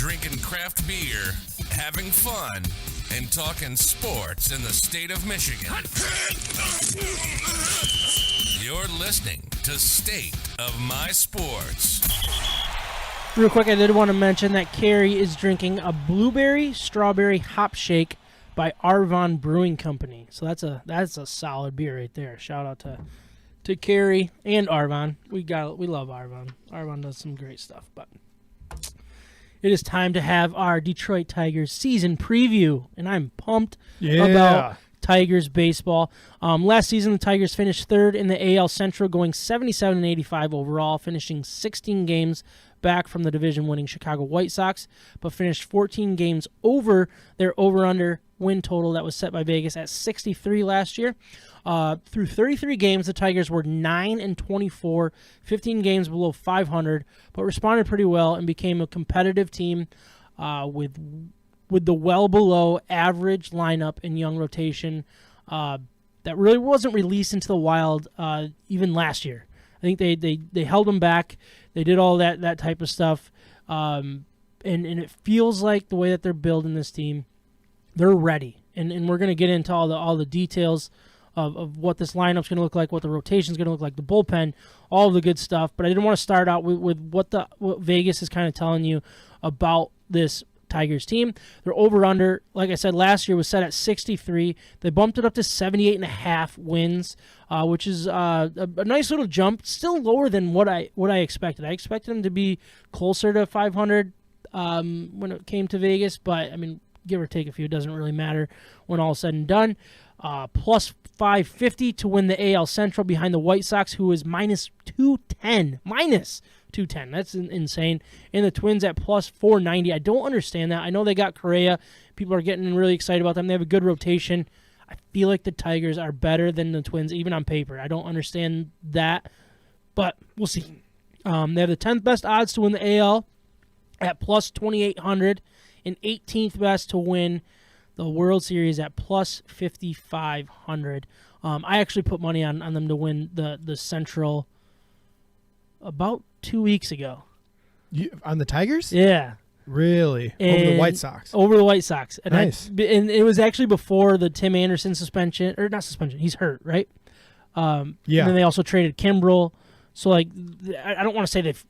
drinking craft beer, having fun, and talking sports in the state of Michigan. You're listening to State of My Sports. Real quick, I did want to mention that Carrie is drinking a blueberry strawberry hop shake by Arvon Brewing Company. So that's a solid beer right there. Shout out to Carrie and Arvon. We love Arvon. Arvon does some great stuff. But it is time to have our Detroit Tigers season preview, and I'm pumped about Tigers baseball. Last season, the Tigers finished third in the AL Central, going 77-85 overall, finishing 16 games back from the division-winning Chicago White Sox, but finished 14 games over their over-under win total that was set by Vegas at 63 last year. Through 33 games, the Tigers were 9-24, 15 games below 500, but responded pretty well and became a competitive team with the well below average lineup and young rotation that really wasn't released into the wild even last year. I think they held them back. They did all that type of stuff, and it feels like the way that they're building this team, they're ready. And we're going to get into all the details of what this lineup's going to look like, what the rotation's going to look like, the bullpen, all of the good stuff. But I didn't want to start out with what Vegas is kind of telling you about this Tigers team. Their over-under, like I said, last year was set at 63. They bumped it up to 78.5 wins, which is a nice little jump. Still lower than what I expected. I expected them to be closer to 500 when it came to Vegas, but I mean, give or take a few, it doesn't really matter when all is said and done. Plus 550 to win the AL Central behind the White Sox, who is minus 210. Minus 210. That's insane. And the Twins at plus 490. I don't understand that. I know they got Correa. People are getting really excited about them. They have a good rotation. I feel like the Tigers are better than the Twins, even on paper. I don't understand that, but we'll see. They have the 10th best odds to win the AL at plus 2,800 and 18th best to win the World Series at plus 5,500. I actually put money on them to win the Central about 2 weeks ago. On the Tigers? Yeah. Really? Over the White Sox? Over the White Sox. And nice. And it was actually before the Tim Anderson suspension. Or not suspension. He's hurt, right? Yeah. And then they also traded Kimbrel. So, like, I don't want to say they've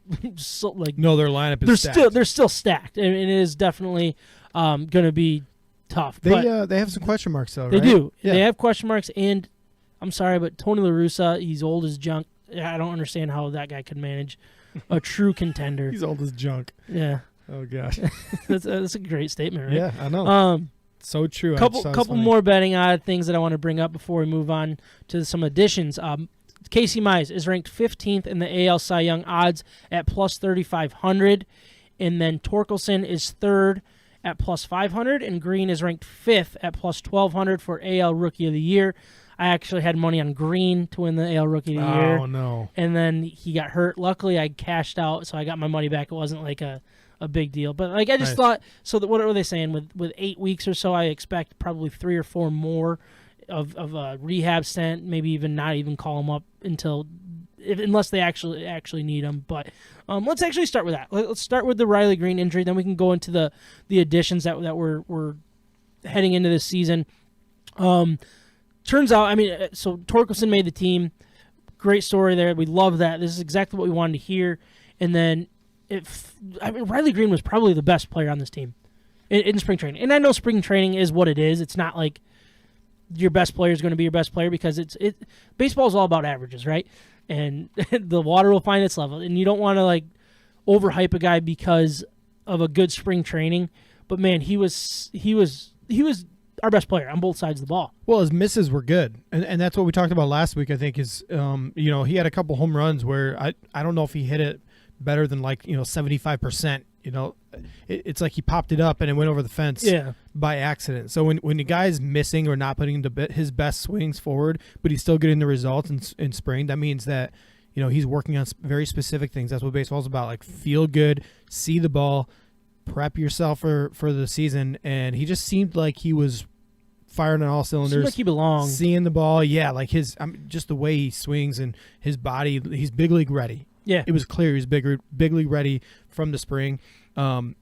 no, their lineup is stacked. They're still stacked. And it is definitely going to be tough. They have some question marks, though, They right? do. Yeah. They have question marks. And I'm sorry, but Tony La Russa, he's old as junk. I don't understand how that guy could manage a true contender. He's old as junk. Yeah. Oh, gosh. that's a great statement, right? Yeah, I know. So true. Couple more betting odd things that I want to bring up before we move on to some additions. Casey Mize is ranked 15th in the AL Cy Young odds at plus 3,500. And then Torkelson is third at plus 500. And Green is ranked 5th at plus 1,200 for AL Rookie of the Year. I actually had money on Green to win the AL Rookie of the Year. Oh, no. And then he got hurt. Luckily, I cashed out, so I got my money back. It wasn't like a big deal. But like I just thought, so what are they saying? With 8 weeks or so, I expect probably 3 or 4 more of a rehab stint, maybe even not even call him up unless they actually need him. But let's actually start with that. Let's start with the Riley Green injury. Then we can go into the additions that we're heading into this season. Turns out, so Torkelson made the team. Great story there. We love that. This is exactly what we wanted to hear. And then, Riley Green was probably the best player on this team in spring training. And I know spring training is what it is. It's not like your best player is going to be your best player because baseball is all about averages, right? And the water will find its level. And you don't want to overhype a guy because of a good spring training. But man, he was our best player on both sides of the ball. Well, his misses were good, and that's what we talked about last week. I think is he had a couple home runs where I don't know if he hit it better than 75%. It's like he popped it up and it went over the fence by accident. So when the guy's missing or not putting his best swings forward, but he's still getting the results in spring, that means that he's working on very specific things. That's what baseball's about. Like feel good, see the ball, prep yourself for the season, and he just seemed like he was firing on all cylinders. Seemed like he belonged. Seeing the ball, just the way he swings and his body, he's big league ready. Yeah. It was clear he was big league ready from the spring.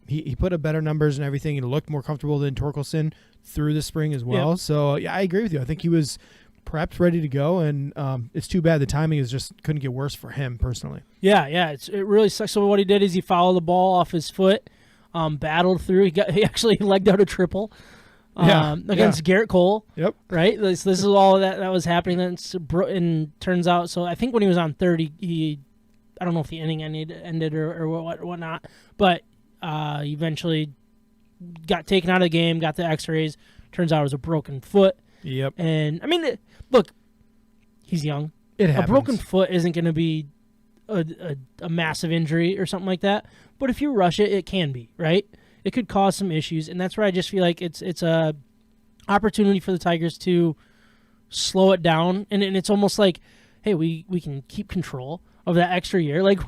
He put up better numbers and everything. He looked more comfortable than Torkelson through the spring as well. Yep. So, yeah, I agree with you. I think he was prepped, ready to go, and it's too bad the timing is just couldn't get worse for him personally. Yeah, it really sucks. So what he did is he fouled the ball off his foot, battled through. He actually legged out a triple against Garrett Cole. Yep. Right? This is all that was happening. And turns out, so I think when he was on 30, I don't know if the inning ended or whatnot, but eventually got taken out of the game, got the x-rays. Turns out it was a broken foot. Yep. And, I mean, look, he's young. It happens. A broken foot isn't going to be a massive injury or something like that. But if you rush it, it can be, right? It could cause some issues. And that's where I just feel like it's a opportunity for the Tigers to slow it down. And it's almost like, hey, we can keep control of that extra year. Like,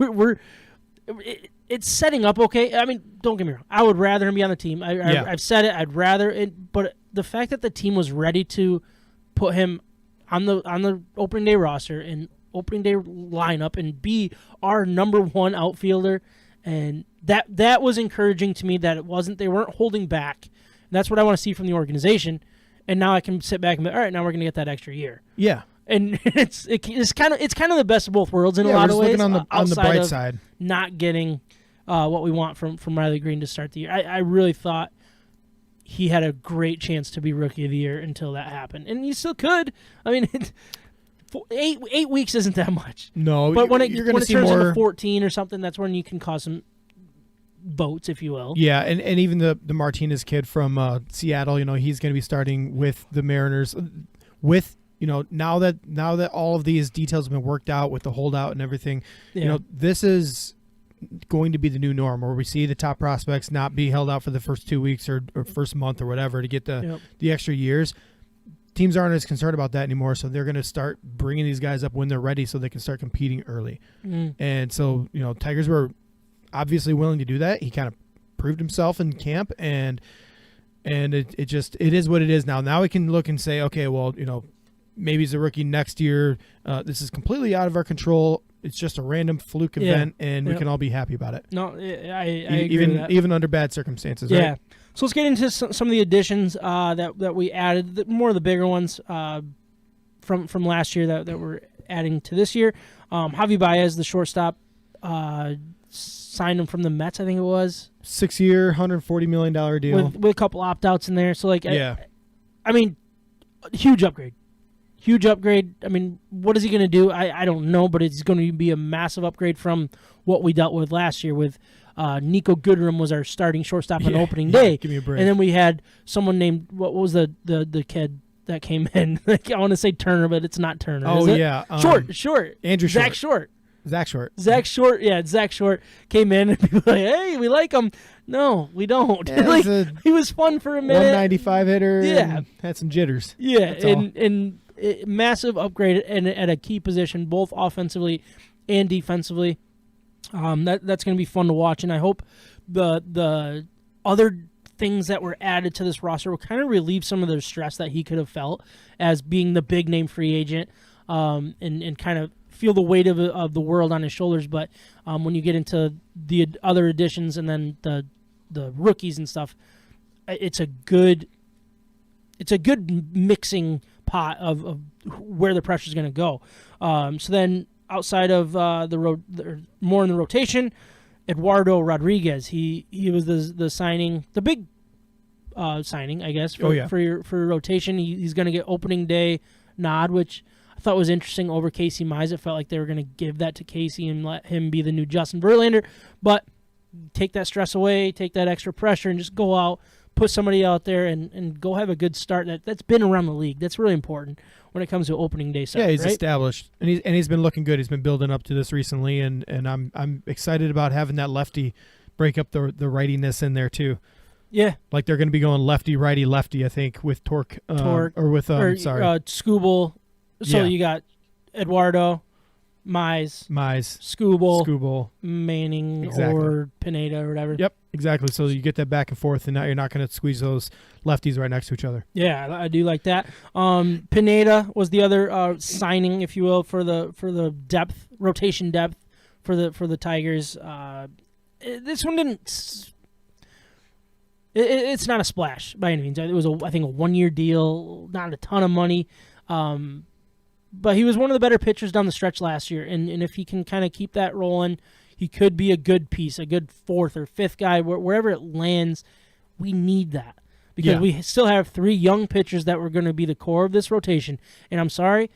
it's setting up okay. I mean, don't get me wrong. I would rather him be on the team. I've said it. I'd rather it. But the fact that the team was ready to put him on the opening day roster and opening day lineup and be our number one outfielder, and that was encouraging to me. That they weren't holding back. And that's what I want to see from the organization. And now I can sit back and be, all right, now we're going to get that extra year. Yeah. And it's kind of the best of both worlds in a lot of ways. Looking on the bright side, not getting what we want from Riley Green to start the year. I really thought he had a great chance to be Rookie of the Year until that happened, and he still could. I mean, 8 weeks isn't that much. No, but when it turns into 14 or something, that's when you can cause some votes, if you will. Yeah, and even the Martinez kid from Seattle, he's going to be starting with the Mariners. With now that all of these details have been worked out with the holdout and everything, this is going to be the new norm where we see the top prospects not be held out for the first 2 weeks or first month or whatever to get the extra years. Teams aren't as concerned about that anymore, so they're going to start bringing these guys up when they're ready so they can start competing early. And so, Tigers were obviously willing to do that. He kind of proved himself in camp, and it is what it is now. Now we can look and say, okay, well, maybe he's a rookie next year. This is completely out of our control. It's just a random fluke event, and we can all be happy about it. No, I agree with that. Even under bad circumstances, yeah. right? So let's get into some of the additions that we added, more of the bigger ones from last year that we're adding to this year. Javi Baez, the shortstop, signed him from the Mets, I think it was. 6-year, $140 million deal. With a couple opt-outs in there. So, I mean, huge upgrade. Huge upgrade. I mean, what is he going to do? I don't know, but it's going to be a massive upgrade from what we dealt with last year with Nico Goodrum was our starting shortstop on opening day. Give me a break. And then we had someone named, what was the kid that came in? I want to say Turner, but it's not Turner. Oh, is it? yeah. Short. Andrew Zach Short. Zach Short. Zach Short came in and people were like, hey, we like him. No, we don't. Yeah, he was fun for a minute. 195 hitter. Yeah. And had some jitters. Yeah, and massive upgrade at a key position, both offensively and defensively. That's going to be fun to watch, and I hope the other things that were added to this roster will kind of relieve some of the stress that he could have felt as being the big name free agent, and kind of feel the weight of the world on his shoulders. But when you get into the other additions and then the rookies and stuff, it's a good mixing pot of where the pressure is going to go. So then outside of more in the rotation, Eduardo Rodriguez, he was the signing, the big signing, I guess, for your rotation. He's going to get opening day nod, which I thought was interesting over Casey Mize. It felt like they were going to give that to Casey and let him be the new Justin Verlander, but take that stress away, take that extra pressure, and just go out, put somebody out there and go have a good start that's been around the league. That's really important when it comes to opening day stuff. Yeah, he's right? established, and he's been looking good. He's been building up to this recently, and I'm excited about having that lefty break up the rightiness in there too. Yeah, like they're going to be going lefty, righty, lefty. I think with Torque or with Skubal. So you got Eduardo, Mize, Skubal, Manning, or Pineda or whatever. Yep, exactly. So you get that back and forth, and now you're not going to squeeze those lefties right next to each other. Yeah, I do like that. Pineda was the other signing, if you will, for the rotation depth for the Tigers. This one didn't. It's not a splash by any means. It was I think a 1-year deal, not a ton of money. But he was one of the better pitchers down the stretch last year, and if he can kind of keep that rolling, he could be a good piece, a good 4th or 5th guy, wherever it lands. We need that because we still have 3 young pitchers that were going to be the core of this rotation. And I'm sorry,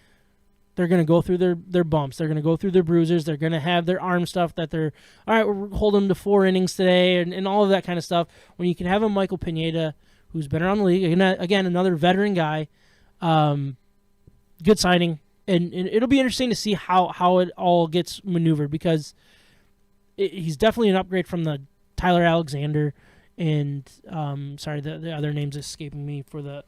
they're going to go through their bumps. They're going to go through their bruises. They're going to have their arm stuff that they're, all right, we're holding them to 4 innings today and all of that kind of stuff. When you can have a Michael Pineda, who's been around the league, again, another veteran guy, good signing. And it'll be interesting to see how it all gets maneuvered because he's definitely an upgrade from the Tyler Alexander and the other name's escaping me for the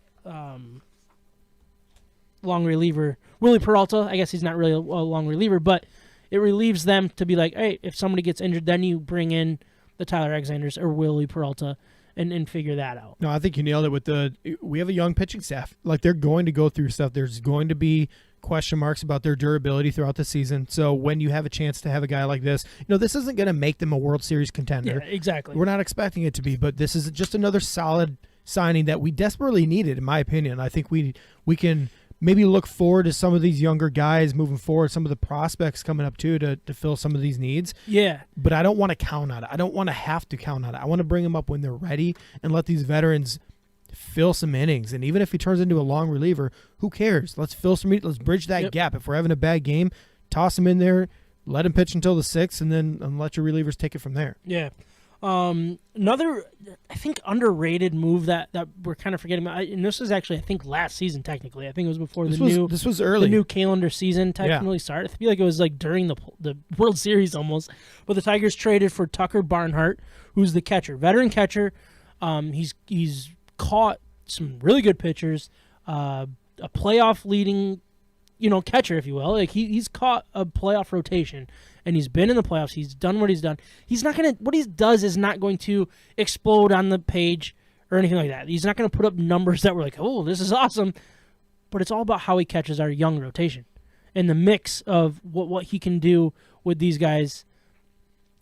long reliever. Willie Peralta, I guess he's not really a long reliever, but it relieves them to be like, hey, if somebody gets injured, then you bring in the Tyler Alexanders or Willie Peralta and figure that out. No, I think you nailed it we have a young pitching staff. Like, they're going to go through stuff. There's going to be question marks about their durability throughout the season. So when you have a chance to have a guy like this, this isn't going to make them a World Series contender. Yeah, exactly. We're not expecting it to be, but this is just another solid signing that we desperately needed, in my opinion. I think we can maybe look forward to some of these younger guys moving forward, some of the prospects coming up too to fill some of these needs. Yeah. But I don't want to count on it. I don't want to have to count on it. I want to bring them up when they're ready and let these veterans fill some innings. And even if he turns into a long reliever, who cares? Let's fill some. Let's bridge that gap. If we're having a bad game, toss him in there, let him pitch until the 6th, and then let your relievers take it from there. Yeah. Another, I think, underrated move that we're kind of forgetting about, and this was actually, I think, last season technically. I think it was before this was early. The new calendar season technically started. I feel like it was like during the World Series almost. But the Tigers traded for Tucker Barnhart, who's the catcher, veteran catcher. He's caught some really good pitchers, a playoff leading, catcher, if you will. Like he's caught a playoff rotation, and he's been in the playoffs. He's done what he's done. What he does is not going to explode on the page or anything like that. He's not going to put up numbers that were like, oh, this is awesome. But it's all about how he catches our young rotation and the mix of what he can do with these guys,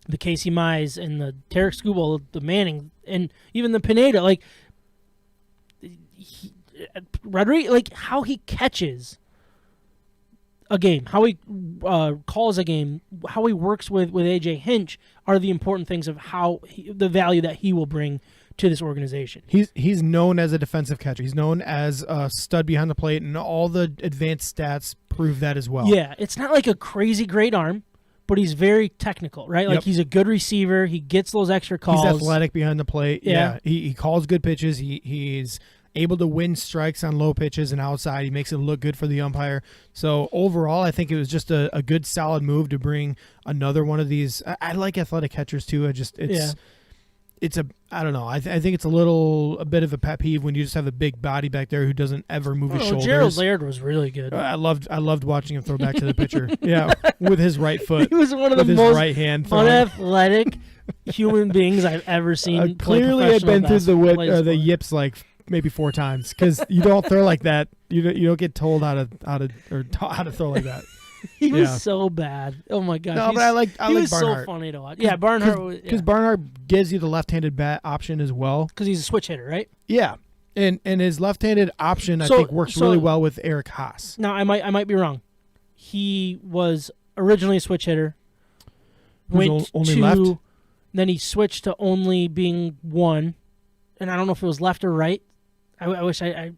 the Casey Mize and the Tarek Skubal, the Manning, and even the Pineda. Like, Rodriguez, like how he catches a game, how he calls a game, how he works with AJ Hinch are the important things of the value that he will bring to this organization. He's known as a defensive catcher. He's known as a stud behind the plate, and all the advanced stats prove that as well. Yeah, it's not like a crazy great arm, but he's very technical, right? Like he's a good receiver. He gets those extra calls. He's athletic behind the plate. Yeah. He calls good pitches. He's able to win strikes on low pitches and outside. He makes it look good for the umpire. So overall, I think it was just a good, solid move to bring another one of these. I like athletic catchers too. I don't know. I think it's a bit of a pet peeve when you just have a big body back there who doesn't ever move his shoulders. Gerald Laird was really good. I loved watching him throw back to the pitcher. Yeah, with his right foot. He was one of the most right hand unathletic human beings I've ever seen. Clearly, I'd been through the yips like maybe 4 times because you don't throw like that. You don't get told how to throw like that. He was so bad. Oh my gosh. No, but I like Barnhart. He was so funny to watch. Yeah, Barnhart. Because Barnhart gives you the left-handed bat option as well. Because he's a switch hitter, right? Yeah, and his left-handed option I think works really well with Eric Haas. Now I might be wrong. He was originally a switch hitter. Went only to left. Then he switched to only being one, and I don't know if it was left or right. I wish I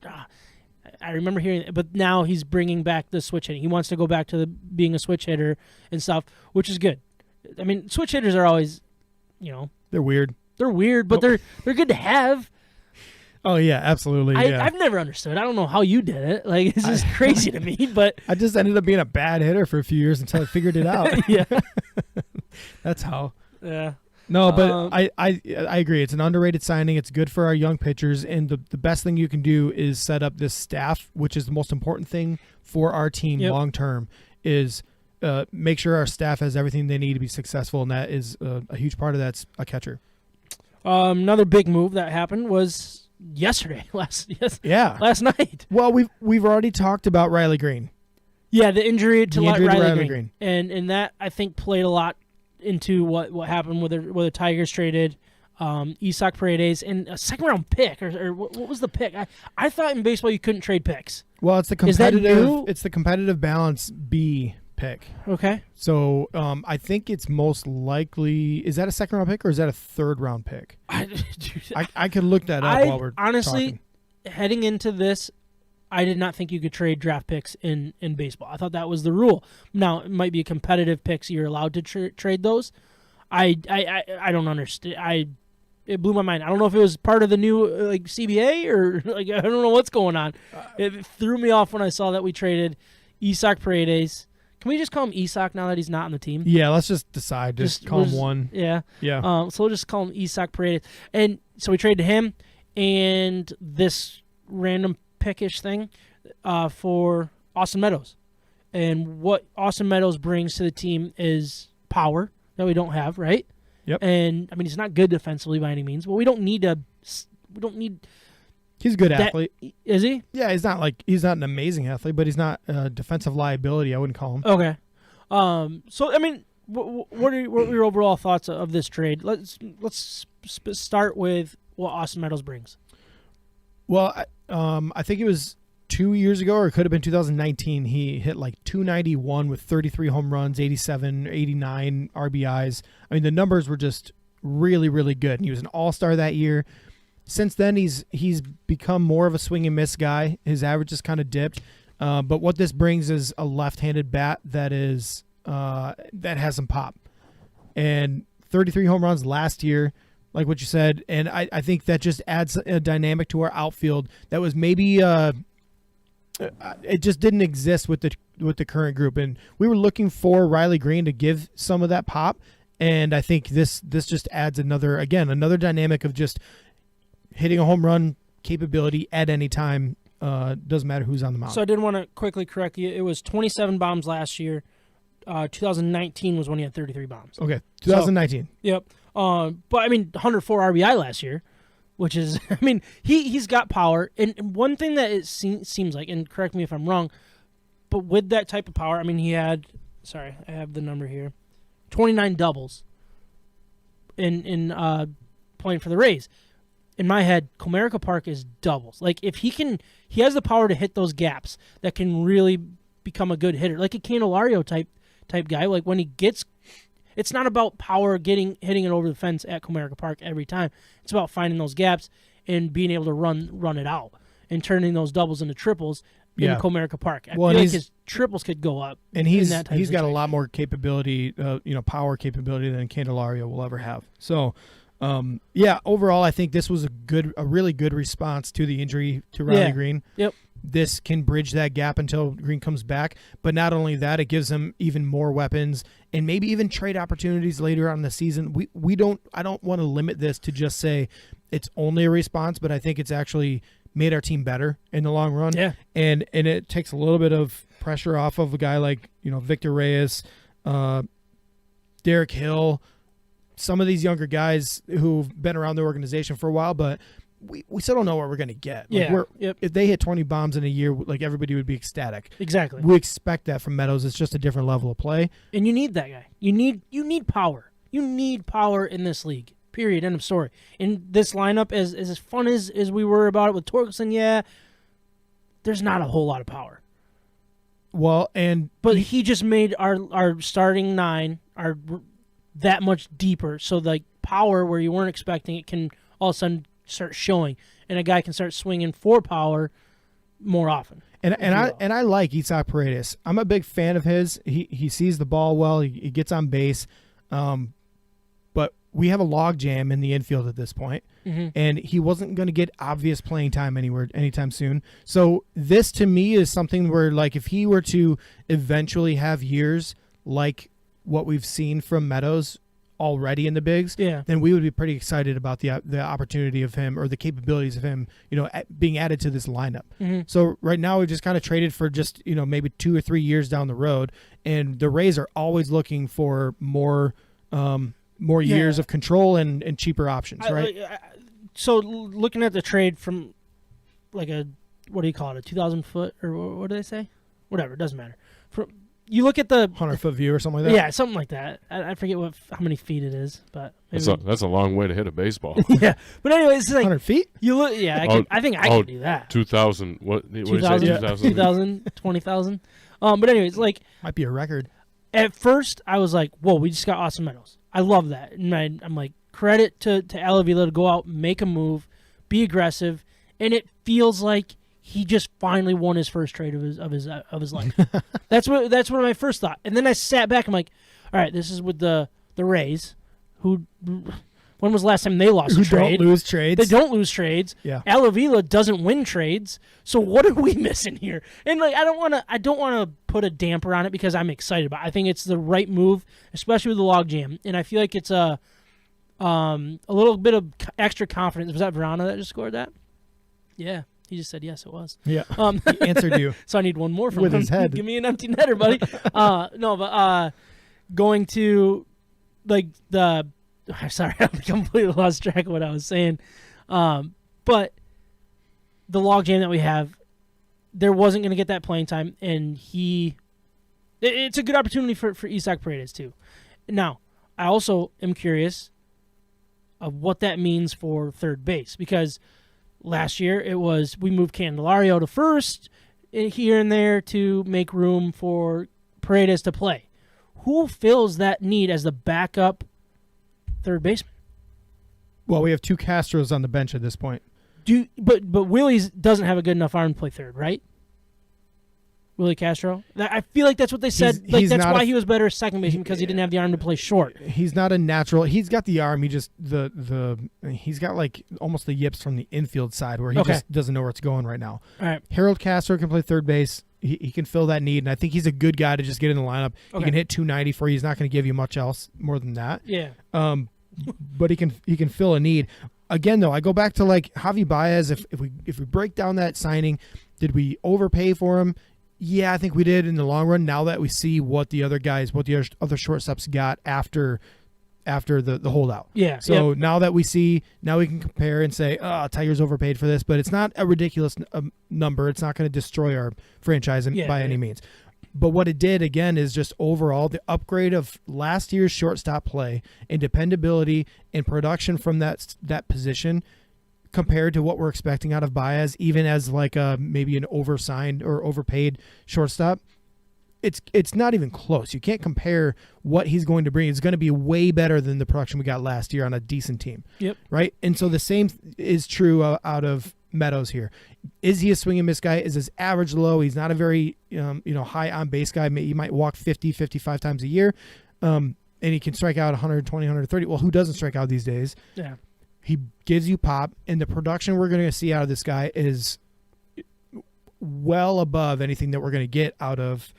remember hearing it, but now he's bringing back the switch hitting. He wants to go back to being a switch hitter and stuff, which is good. I mean, switch hitters are always, they're weird. They're weird, but they're good to have. Oh yeah, absolutely. I've never understood. I don't know how you did it. Like it's just crazy to me. But I just ended up being a bad hitter for a few years until I figured it out. Yeah, that's how. Yeah. No, but I agree. It's an underrated signing. It's good for our young pitchers, and the best thing you can do is set up this staff, which is the most important thing for our team long term, is make sure our staff has everything they need to be successful, and that is a huge part of that's a catcher. Another big move that happened was yesterday, last night. Well, we've already talked about Riley Green. Yeah, the injury to Riley Green. And that I think played a lot into what happened with the Tigers traded Isaac Paredes and a second-round pick, or what was the pick? I thought in baseball you couldn't trade picks. Well, it's the competitive. It's the competitive balance B pick. Okay. So I think it's most likely. Is that a second-round pick or is that a third-round pick? I could look that up while we're honestly talking. Heading into this, I did not think you could trade draft picks in baseball. I thought that was the rule. Now it might be a competitive picks. You're allowed to trade those. I don't understand. It blew my mind. I don't know if it was part of the new CBA or I don't know what's going on. It threw me off when I saw that we traded Isaac Paredes. Can we just call him Isaac now that he's not on the team? Yeah, let's just decide. Just call him one. Yeah. Yeah. So we'll just call him Isaac Paredes. And so we traded him and this random pickish thing for Austin Meadows. And what Austin Meadows brings to the team is power that we don't have, right? Yep. And I mean, he's not good defensively by any means, but we don't need. He's a good athlete. Is he? Yeah, he's not an amazing athlete, but he's not a defensive liability. I wouldn't call him. Okay. So I mean, what are your overall thoughts of this trade? Let's start with what Austin Meadows brings. Well, I think it was 2 years ago, or it could have been 2019. He hit like 291 with 33 home runs, 87, 89 RBIs. I mean, the numbers were just really, really good. And he was an all-star that year. Since then, he's become more of a swing and miss guy. His average has kind of dipped. But what this brings is a left-handed bat that has some pop. And 33 home runs last year, like what you said. And I think that just adds a dynamic to our outfield that was maybe it just didn't exist with the current group. And we were looking for Riley Green to give some of that pop. And I think this just adds another dynamic of just hitting a home run capability at any time. Doesn't matter who's on the mound. So I did want to quickly correct you. It was 27 bombs last year. 2019 was when he had 33 bombs. Okay, 2019. So, yep. But I mean, 104 RBI last year, which is, I mean, he's got power. And one thing that it seems like, and correct me if I'm wrong, but with that type of power, I mean, he had, I have the number here, 29 doubles in playing for the Rays. In my head, Comerica Park is doubles. Like, if he has the power to hit those gaps that can really become a good hitter, like a Candelario type guy. Like, when he gets, it's not about power hitting it over the fence at Comerica Park every time. It's about finding those gaps and being able to run it out and turning those doubles into triples in Comerica Park. I feel like his triples could go up. And he's got a lot more capability, power capability than Candelario will ever have. So, overall, I think this was a really good response to the injury to Riley Green. Yep. This can bridge that gap until Green comes back. But not only that, it gives them even more weapons and maybe even trade opportunities later on in the season. I don't want to limit this to just say it's only a response, but I think it's actually made our team better in the long run. Yeah. And it takes a little bit of pressure off of a guy like, Victor Reyes, Derek Hill, some of these younger guys who've been around the organization for a while, but we still don't know what we're going to get. If they hit 20 bombs in a year, like, everybody would be ecstatic. Exactly. We expect that from Meadows. It's just a different level of play. And you need that guy. You need power. You need power in this league. Period. End of story. In this lineup, as fun as we were about it with Torkelson, there's not a whole lot of power. Well, but he just made our starting nine that much deeper. So, like, power where you weren't expecting it can all of a sudden start showing, and a guy can start swinging for power more often. And I like Isaac Paredes. I'm a big fan of his. He sees the ball well. He gets on base. But we have a log jam in the infield at this point, and he wasn't going to get obvious playing time anytime soon. So this, to me, is something where, like, if he were to eventually have years like what we've seen from Meadows already in the bigs, then we would be pretty excited about the opportunity of him, or the capabilities of him, being added to this lineup. So right now we've just kind of traded for just, maybe 2 or 3 years down the road, and the Rays are always looking for more years of control and cheaper options, right? So looking at the trade from, like, a 2,000 foot, or what do they say? Whatever, it doesn't matter. you look at the 100-foot view or something like that. Yeah, something like that. I forget how many feet it is, but maybe. That's a long way to hit a baseball. Yeah, but anyway, it's like 100 feet. you look. Yeah, I think I can do that. 2,000. What did you say? 2,000, 2,000, 20,000. But anyway, it's like Might be a record. at first I was like, "Whoa, we just got Austin Meadows." I love that, and I'm like, credit to Valedo to go out, make a move, be aggressive, and it feels like he just finally won his first trade of his life. That's what my first thought. And then I sat back. I'm like, all right, this is with the Rays, who when was the last time they lost a trade? Don't lose trades. They don't lose trades. Yeah. Avila doesn't win trades. So what are we missing here? And like I don't want to put a damper on it because I'm excited about it. I think it's the right move, especially with the logjam. And I feel like it's a little bit of extra confidence. Was that Verona that just scored that? Yeah. He just said yes, it was. Yeah. He answered you. So I need one more from with him. his head. Give me an empty netter, buddy. Going to like the. I'm sorry, I completely lost track of what I was saying. But the logjam that we have, there wasn't going to get that playing time, and it's a good opportunity for Isaac Paredes too. Now, I also am curious of what that means for third base because. Last year, it was we moved Candelario to first here and there to make room for Paredes to play. Who fills that need as the backup third baseman? Well, we have two Castros on the bench at this point. But Willie's doesn't have a good enough arm to play third, right? Willy Castro? I feel like that's what they said. That's why he was better as second baseman because he didn't have the arm to play short. He's not a natural. He's got the arm. He just he's got like almost the yips from the infield side where he just doesn't know where it's going right now. All right. Harold Castro can play third base. He can fill that need, and I think he's a good guy to just get in the lineup. Okay. He can hit 290 for you. He's not going to give you much else more than that. Yeah. But he can fill a need. Again, though, I go back to like Javi Baez. If we break down that signing, did we overpay for him? Yeah, I think we did in the long run. Now that we see what the other shortstops got after the holdout. Yeah. So now that we see, now we can compare and say, Tiger's overpaid for this, but it's not a ridiculous number. It's not going to destroy our franchise by any means. But what it did, again, is just overall the upgrade of last year's shortstop play and dependability and production from that position compared to what we're expecting out of Baez, even as like maybe an oversigned or overpaid shortstop. It's not even close. You can't compare what he's going to bring. It's going to be way better than the production we got last year on a decent team. Yep. Right? And so the same is true out of Meadows here. Is he a swing and miss guy? Is his average low? He's not a very high on base guy. He might walk 50, 55 times a year. And he can strike out 120, 130. Well, who doesn't strike out these days? Yeah. He gives you pop, and the production we're going to see out of this guy is well above anything that we're going to get out of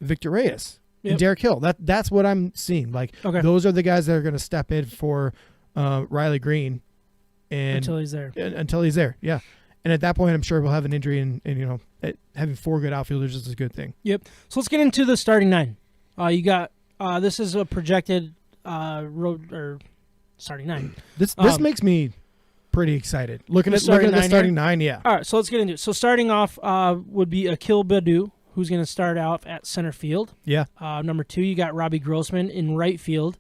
Victor Reyes and Derek Hill. That's what I'm seeing. Like those are the guys that are going to step in for Riley Green, and until he's there. Yeah. And at that point, I'm sure we'll have an injury, and having four good outfielders is a good thing. Yep. So let's get into the starting nine. You got this is a projected starting nine. This makes me pretty excited. Looking at the starting nine, yeah. All right, so let's get into it. So starting off would be Akil Baddoo, who's going to start off at center field. Yeah. Number 2, you got Robbie Grossman in right field.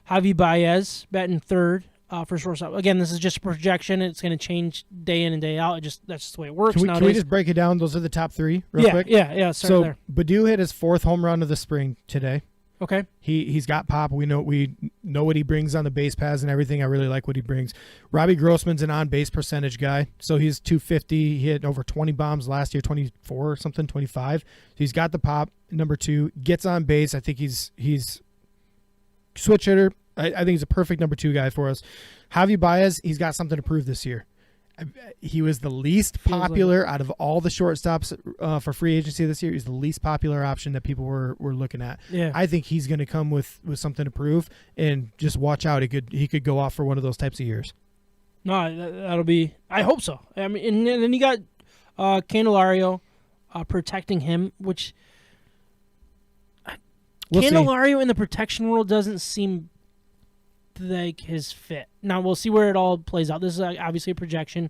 Javi Baez batting third for shortstop. Again, this is just a projection. It's going to change day in and day out. That's just the way it works nowadays. Can we just break it down? Those are the top three real quick? Yeah. So there. Baddoo hit his 4th home run of the spring today. Okay. He's got pop. We know what he brings on the base paths and everything. I really like what he brings. Robbie Grossman's an on-base percentage guy. So he's 250. He hit over 20 bombs last year, 24 or something, 25. So he's got the pop. Number 2, gets on base. I think he's switch hitter. I think he's a perfect number 2 guy for us. Javi Baez, he's got something to prove this year. He was the least popular out of all the shortstops for free agency this year. He's the least popular option that people were looking at. Yeah. I think he's going to come with something to prove, and just watch out. He could go off for one of those types of years. No, that'll be. I hope so. I mean, and then you got Candelario protecting him, which Candelario in the protection role doesn't seem like his fit. Now we'll see where it all plays out. This is obviously a projection.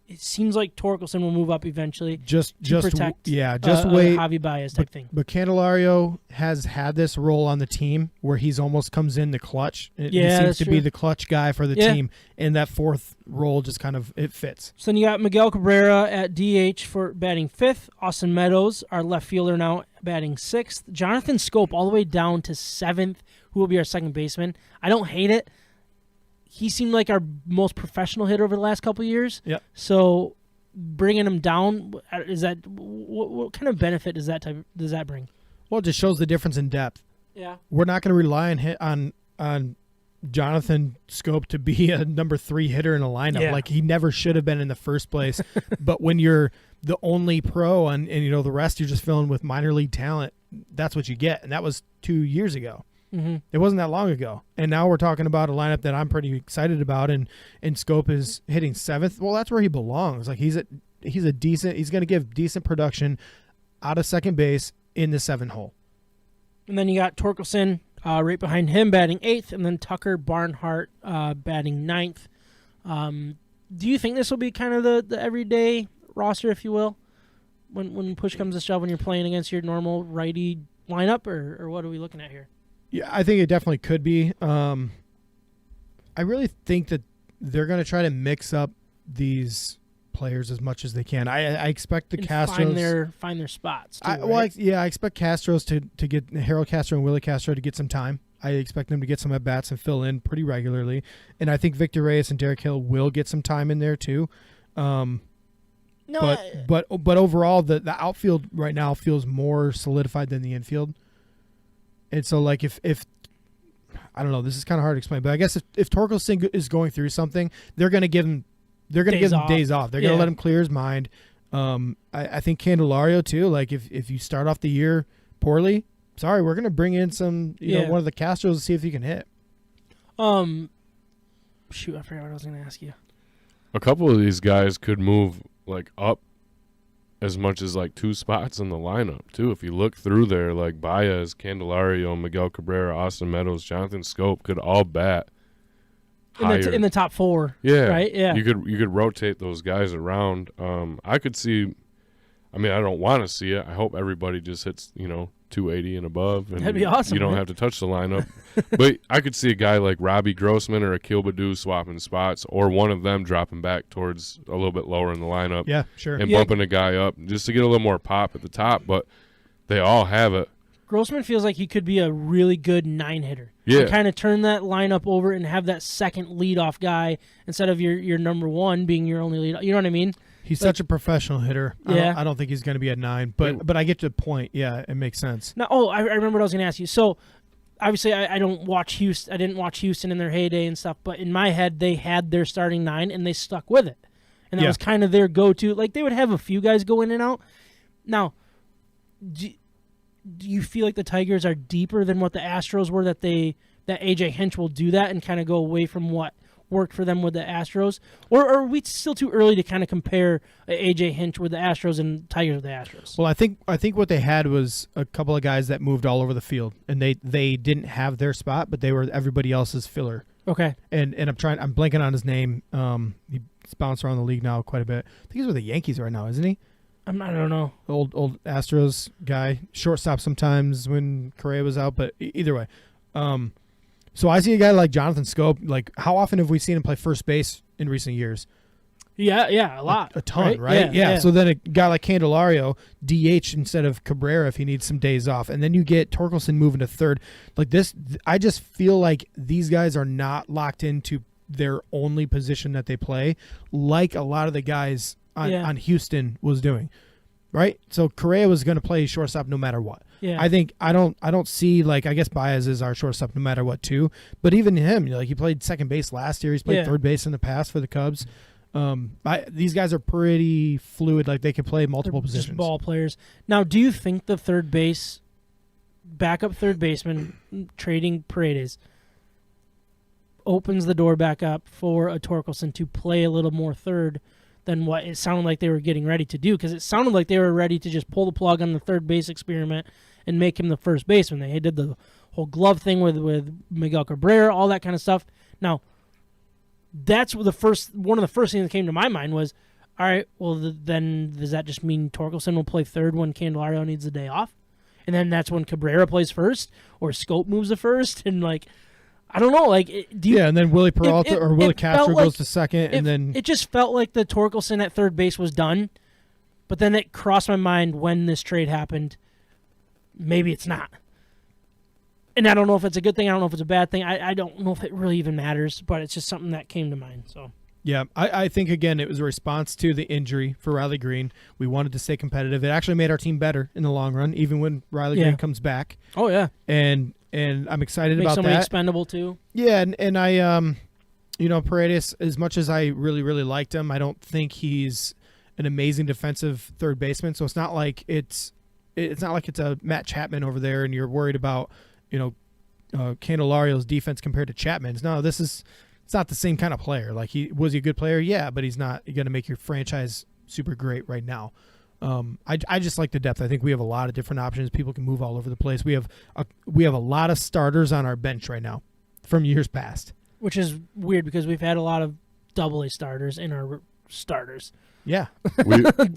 it seems like Torkelson will move up eventually. Just protect, wait. Javi Baez type thing. But Candelario has had this role on the team where he's almost comes in the clutch. He seems to be the clutch guy for the team, and that fourth role just kind of it fits. So then you got Miguel Cabrera at DH for batting 5th. Austin Meadows, our left fielder now, batting 6th. Jonathan Scope all the way down to 7th, who will be our second baseman. I don't hate it. He seemed like our most professional hitter over the last couple of years. Yep. So bringing him down, is that what kind of benefit does that bring? Well, it just shows the difference in depth. Yeah. We're not going to rely on Jonathan Scope to be a number 3 hitter in a lineup. Yeah. Like he never should have been in the first place. But when you're the only pro and the rest you're just filling with minor league talent, that's what you get. And that was 2 years ago. Mm-hmm. It wasn't that long ago. And now we're talking about a lineup that I'm pretty excited about, and Scope is hitting 7th. Well, that's where he belongs. Like he's going to give decent production out of second base in the 7 hole. And then you got Torkelson right behind him batting 8th, and then Tucker Barnhart batting 9th. Do you think this will be kind of the everyday roster, if you will, when push comes to shove, when you're playing against your normal righty lineup, or what are we looking at here? Yeah, I think it definitely could be. I really think that they're going to try to mix up these players as much as they can. I expect the Castros find their spots. Too, I expect Castros to get Harold Castro and Willy Castro to get some time. I expect them to get some at bats and fill in pretty regularly, and I think Victor Reyes and Derek Hill will get some time in there too. But overall, the outfield right now feels more solidified than the infield. And so, like, if I don't know, this is kind of hard to explain, but I guess if Torkelson is going through something, they're going to give him days off. They're going to let him clear his mind. I think Candelario too. Like, if you start off the year poorly, sorry, we're going to bring in some one of the Castros to see if he can hit. Shoot, I forgot what I was going to ask you. A couple of these guys could move like up as much as like 2 spots in the lineup too. If you look through there, like Baez, Candelario, Miguel Cabrera, Austin Meadows, Jonathan Scope could all bat in the top 4. Yeah, right. Yeah, you could rotate those guys around. I could see. I mean, I don't want to see it. I hope everybody just hits 280 and above, and that'd be awesome. You don't have to touch the lineup. But I could see a guy like Robbie Grossman or Akil Baddoo swapping spots, or one of them dropping back towards a little bit lower in the lineup. Yeah, sure. And bumping a guy up just to get a little more pop at the top. But they all have it. Grossman feels like he could be a really good 9 hitter. Yeah, kind of turn that lineup over and have that second leadoff guy instead of your number 1 being your only lead. You know what I mean? He's such a professional hitter. Yeah. I don't think he's going to be at 9, but I get to the point. Yeah, it makes sense. Now, I remember what I was going to ask you. So, obviously, I don't watch Houston. I didn't watch Houston in their heyday and stuff, but in my head, they had their starting 9 and they stuck with it, and that was kind of their go-to. Like, they would have a few guys go in and out. Now, do you feel like the Tigers are deeper than what the Astros were? That AJ Hinch will do that and kind of go away from what worked for them with the Astros, or are we still too early to kind of compare AJ Hinch with the Astros and Tigers with the Astros? Well, I think what they had was a couple of guys that moved all over the field, and they didn't have their spot, but they were everybody else's filler. Okay. And I'm blanking on his name. He's bounced around the league now quite a bit. I think he's with the Yankees right now, isn't he? I don't know. Old Astros guy, shortstop sometimes when Correa was out, but either way. So I see a guy like Jonathan Scope. Like, how often have we seen him play first base in recent years? Yeah, a lot. A ton, right? Yeah. So then a guy like Candelario, DH instead of Cabrera if he needs some days off. And then you get Torkelson moving to third. Like this, I just feel like these guys are not locked into their only position that they play like a lot of the guys on Houston was doing. Right? So Correa was going to play shortstop no matter what. Yeah. I think I don't see, like, I guess Baez is our shortstop no matter what too. But even him, like, he played second base last year. He's played third base in the past for the Cubs. These guys are pretty fluid. Like, they can play multiple positions. Just ball players. Now, do you think the backup third baseman trading Paredes opens the door back up for a Torkelson to play a little more third than what it sounded like they were getting ready to do? Because it sounded like they were ready to just pull the plug on the third base experiment and make him the first baseman. They did the whole glove thing with Miguel Cabrera, all that kind of stuff. Now, that's one of the first things that came to my mind was, all right, well, then does that just mean Torkelson will play third when Candelario needs a day off? And then that's when Cabrera plays first, or Scope moves to first, and like, I don't know, like, and then Willie Peralta or Willy Castro goes to second, and then it just felt like the Torkelson at third base was done, but then it crossed my mind when this trade happened. Maybe it's not, and I don't know if it's a good thing. I don't know if it's a bad thing. I don't know if it really even matters, but it's just something that came to mind. So. Yeah, I think, again, it was a response to the injury for Riley Green. We wanted to stay competitive. It actually made our team better in the long run, even when Riley Green comes back. Oh, yeah. And I'm excited Make about somebody that. expendable, too. Yeah, and I, Paredes, as much as I really, really liked him, I don't think he's an amazing defensive third baseman. So it's not like it's a Matt Chapman over there and you're worried about, Candelario's defense compared to Chapman's. No, it's not the same kind of player. Like, was he a good player? Yeah, but he's not going to make your franchise super great right now. I just like the depth. I think we have a lot of different options. People can move all over the place. We have a lot of starters on our bench right now from years past. Which is weird because we've had a lot of AA starters in our starters. Yeah.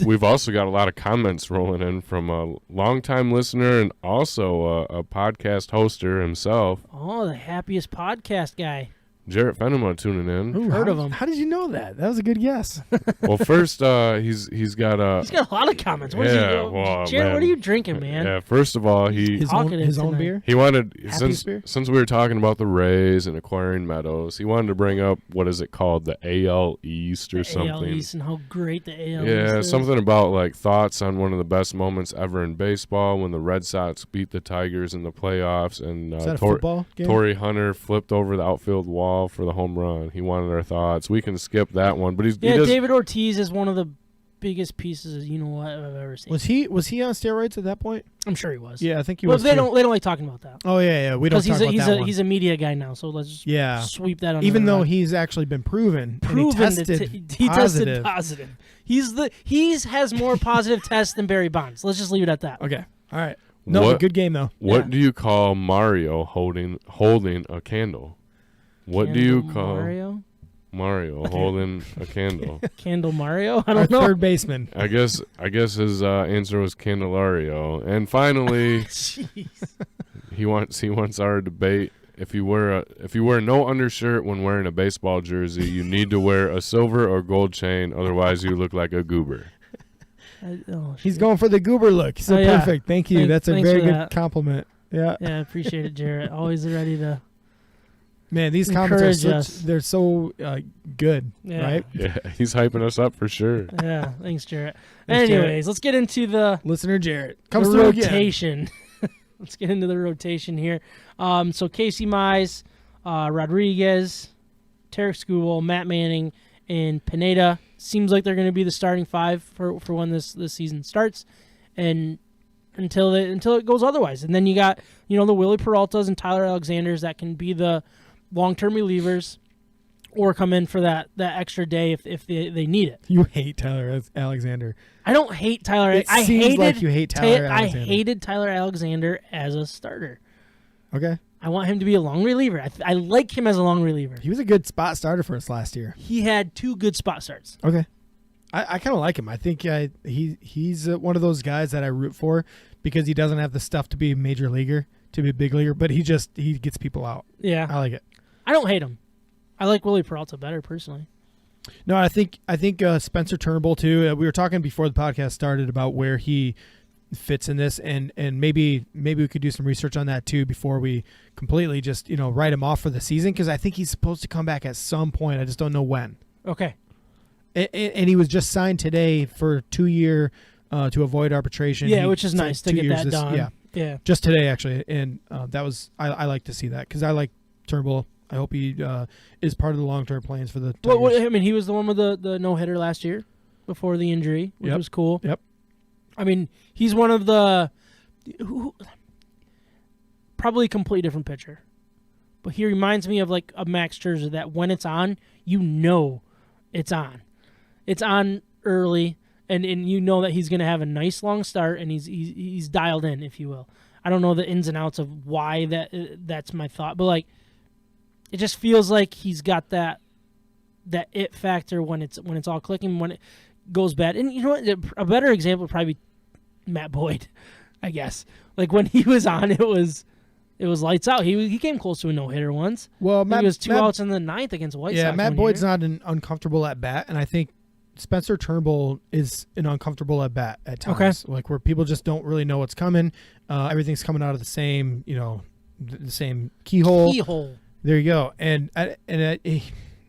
We've also got a lot of comments rolling in from a longtime listener and also a podcast hoster himself. Oh, the happiest podcast guy. Jarrett Fenema tuning in. Ooh, Heard of him. How did you know that? That was a good guess. Well, first, he's got a lot of comments. What Yeah, is he, well, Jared, man. what are you drinking, man? Yeah, first of all, His Talkative own tonight. beer? he wanted Happy Spear? since we were talking about the Rays and acquiring Meadows, he wanted to bring up what is it called, the AL East or something. AL East and how great the AL Yeah, East is. something about like thoughts on one of the best moments ever in baseball when the Red Sox beat the Tigers in the playoffs and Is that a football game? Torrey Hunter flipped over the outfield wall for the home run. He wanted our thoughts. We can skip that one, but he does. David Ortiz is one of the biggest pieces of what I've ever seen. Was he on steroids at that point? I'm sure he was. Yeah, I think he Well, was. they too. don't like talking about that. Oh yeah. We don't Because talk about that one. he's a media guy now, so let's just Yeah. sweep that under Even the though rug. he's actually been proven proven and he to tested he positive. tested positive. He has more positive tests than Barry Bonds. Let's just leave it at that. Okay. All right. No, What- but good game though. What Yeah. do you call Mario holding a candle? What do you call Mario holding a candle? Candle Mario? I Our don't know. third baseman. I guess his answer was Candelario. And finally, Jeez. he wants our debate. If you wear no undershirt when wearing a baseball jersey, you need to wear a silver or gold chain. Otherwise, you look like a goober. He's going for the goober look. So yeah. perfect. Thank you. That's a Thanks very for good that. compliment. Yeah. Yeah, I appreciate it, Jarrett. Always ready to. Man, these comments Encourage are us. they're so good, Yeah. right? Yeah, he's hyping us up for sure. Yeah, thanks, Jarrett. Thanks, Anyways, Jarrett. let's get into the Listener Jarrett comes the through again. rotation. Let's get into the rotation here. So Casey Mize, Rodriguez, Tarek Skubal, Matt Manning, and Pineda. Seems like they're going to be the starting five for when this season starts, and until it goes otherwise. And then you got the Willie Peraltas and Tyler Alexanders that can be the long-term relievers, or come in for that extra day if they need it. You hate Tyler Alexander. I don't hate Tyler. It I seems hated like you hate Tyler I Alexander. hated Tyler Alexander as a starter. Okay. I want him to be a long reliever. I like him as a long reliever. He was a good spot starter for us last year. He had 2 good spot starts. Okay. I kind of like him. I think he's one of those guys that I root for because he doesn't have the stuff to be a major leaguer, to be a big leaguer, but he gets people out. Yeah. I like it. I don't hate him. I like Willie Peralta better personally. No, I think Spencer Turnbull too. We were talking before the podcast started about where he fits in this, and maybe we could do some research on that too before we completely just write him off for the season, because I think he's supposed to come back at some point. I just don't know when. Okay. And he was just signed today for a 2-year to avoid arbitration. Yeah, He which is signed nice to 2 get years that this- done. Yeah, Yeah. just today actually, and that was I like to see that because I like Turnbull. I hope he is part of the long-term plans for the Tigers. Well, I mean, he was the one with the no-hitter last year before the injury, which Yep. was cool. Yep. I mean, he's one of the probably a completely different pitcher. But he reminds me of like a Max Scherzer that when it's on, it's on. It's on early, and you know that he's going to have a nice long start, and he's dialed in, if you will. I don't know the ins and outs of why that's my thought, but like it just feels like he's got that it factor when it's all clicking. goes bad. And you know what? A better example would probably be Matt Boyd, I guess. Like when he was on, it was lights out. He came close to a no-hitter once. Well, He was 2 outs in the ninth against White Sox. Yeah, Matt one Boyd's year. not an uncomfortable at bat, and I think Spencer Turnbull is an uncomfortable at bat at times. Like where people just don't really know what's coming. Everything's coming out of the same, the same keyhole. There you go. And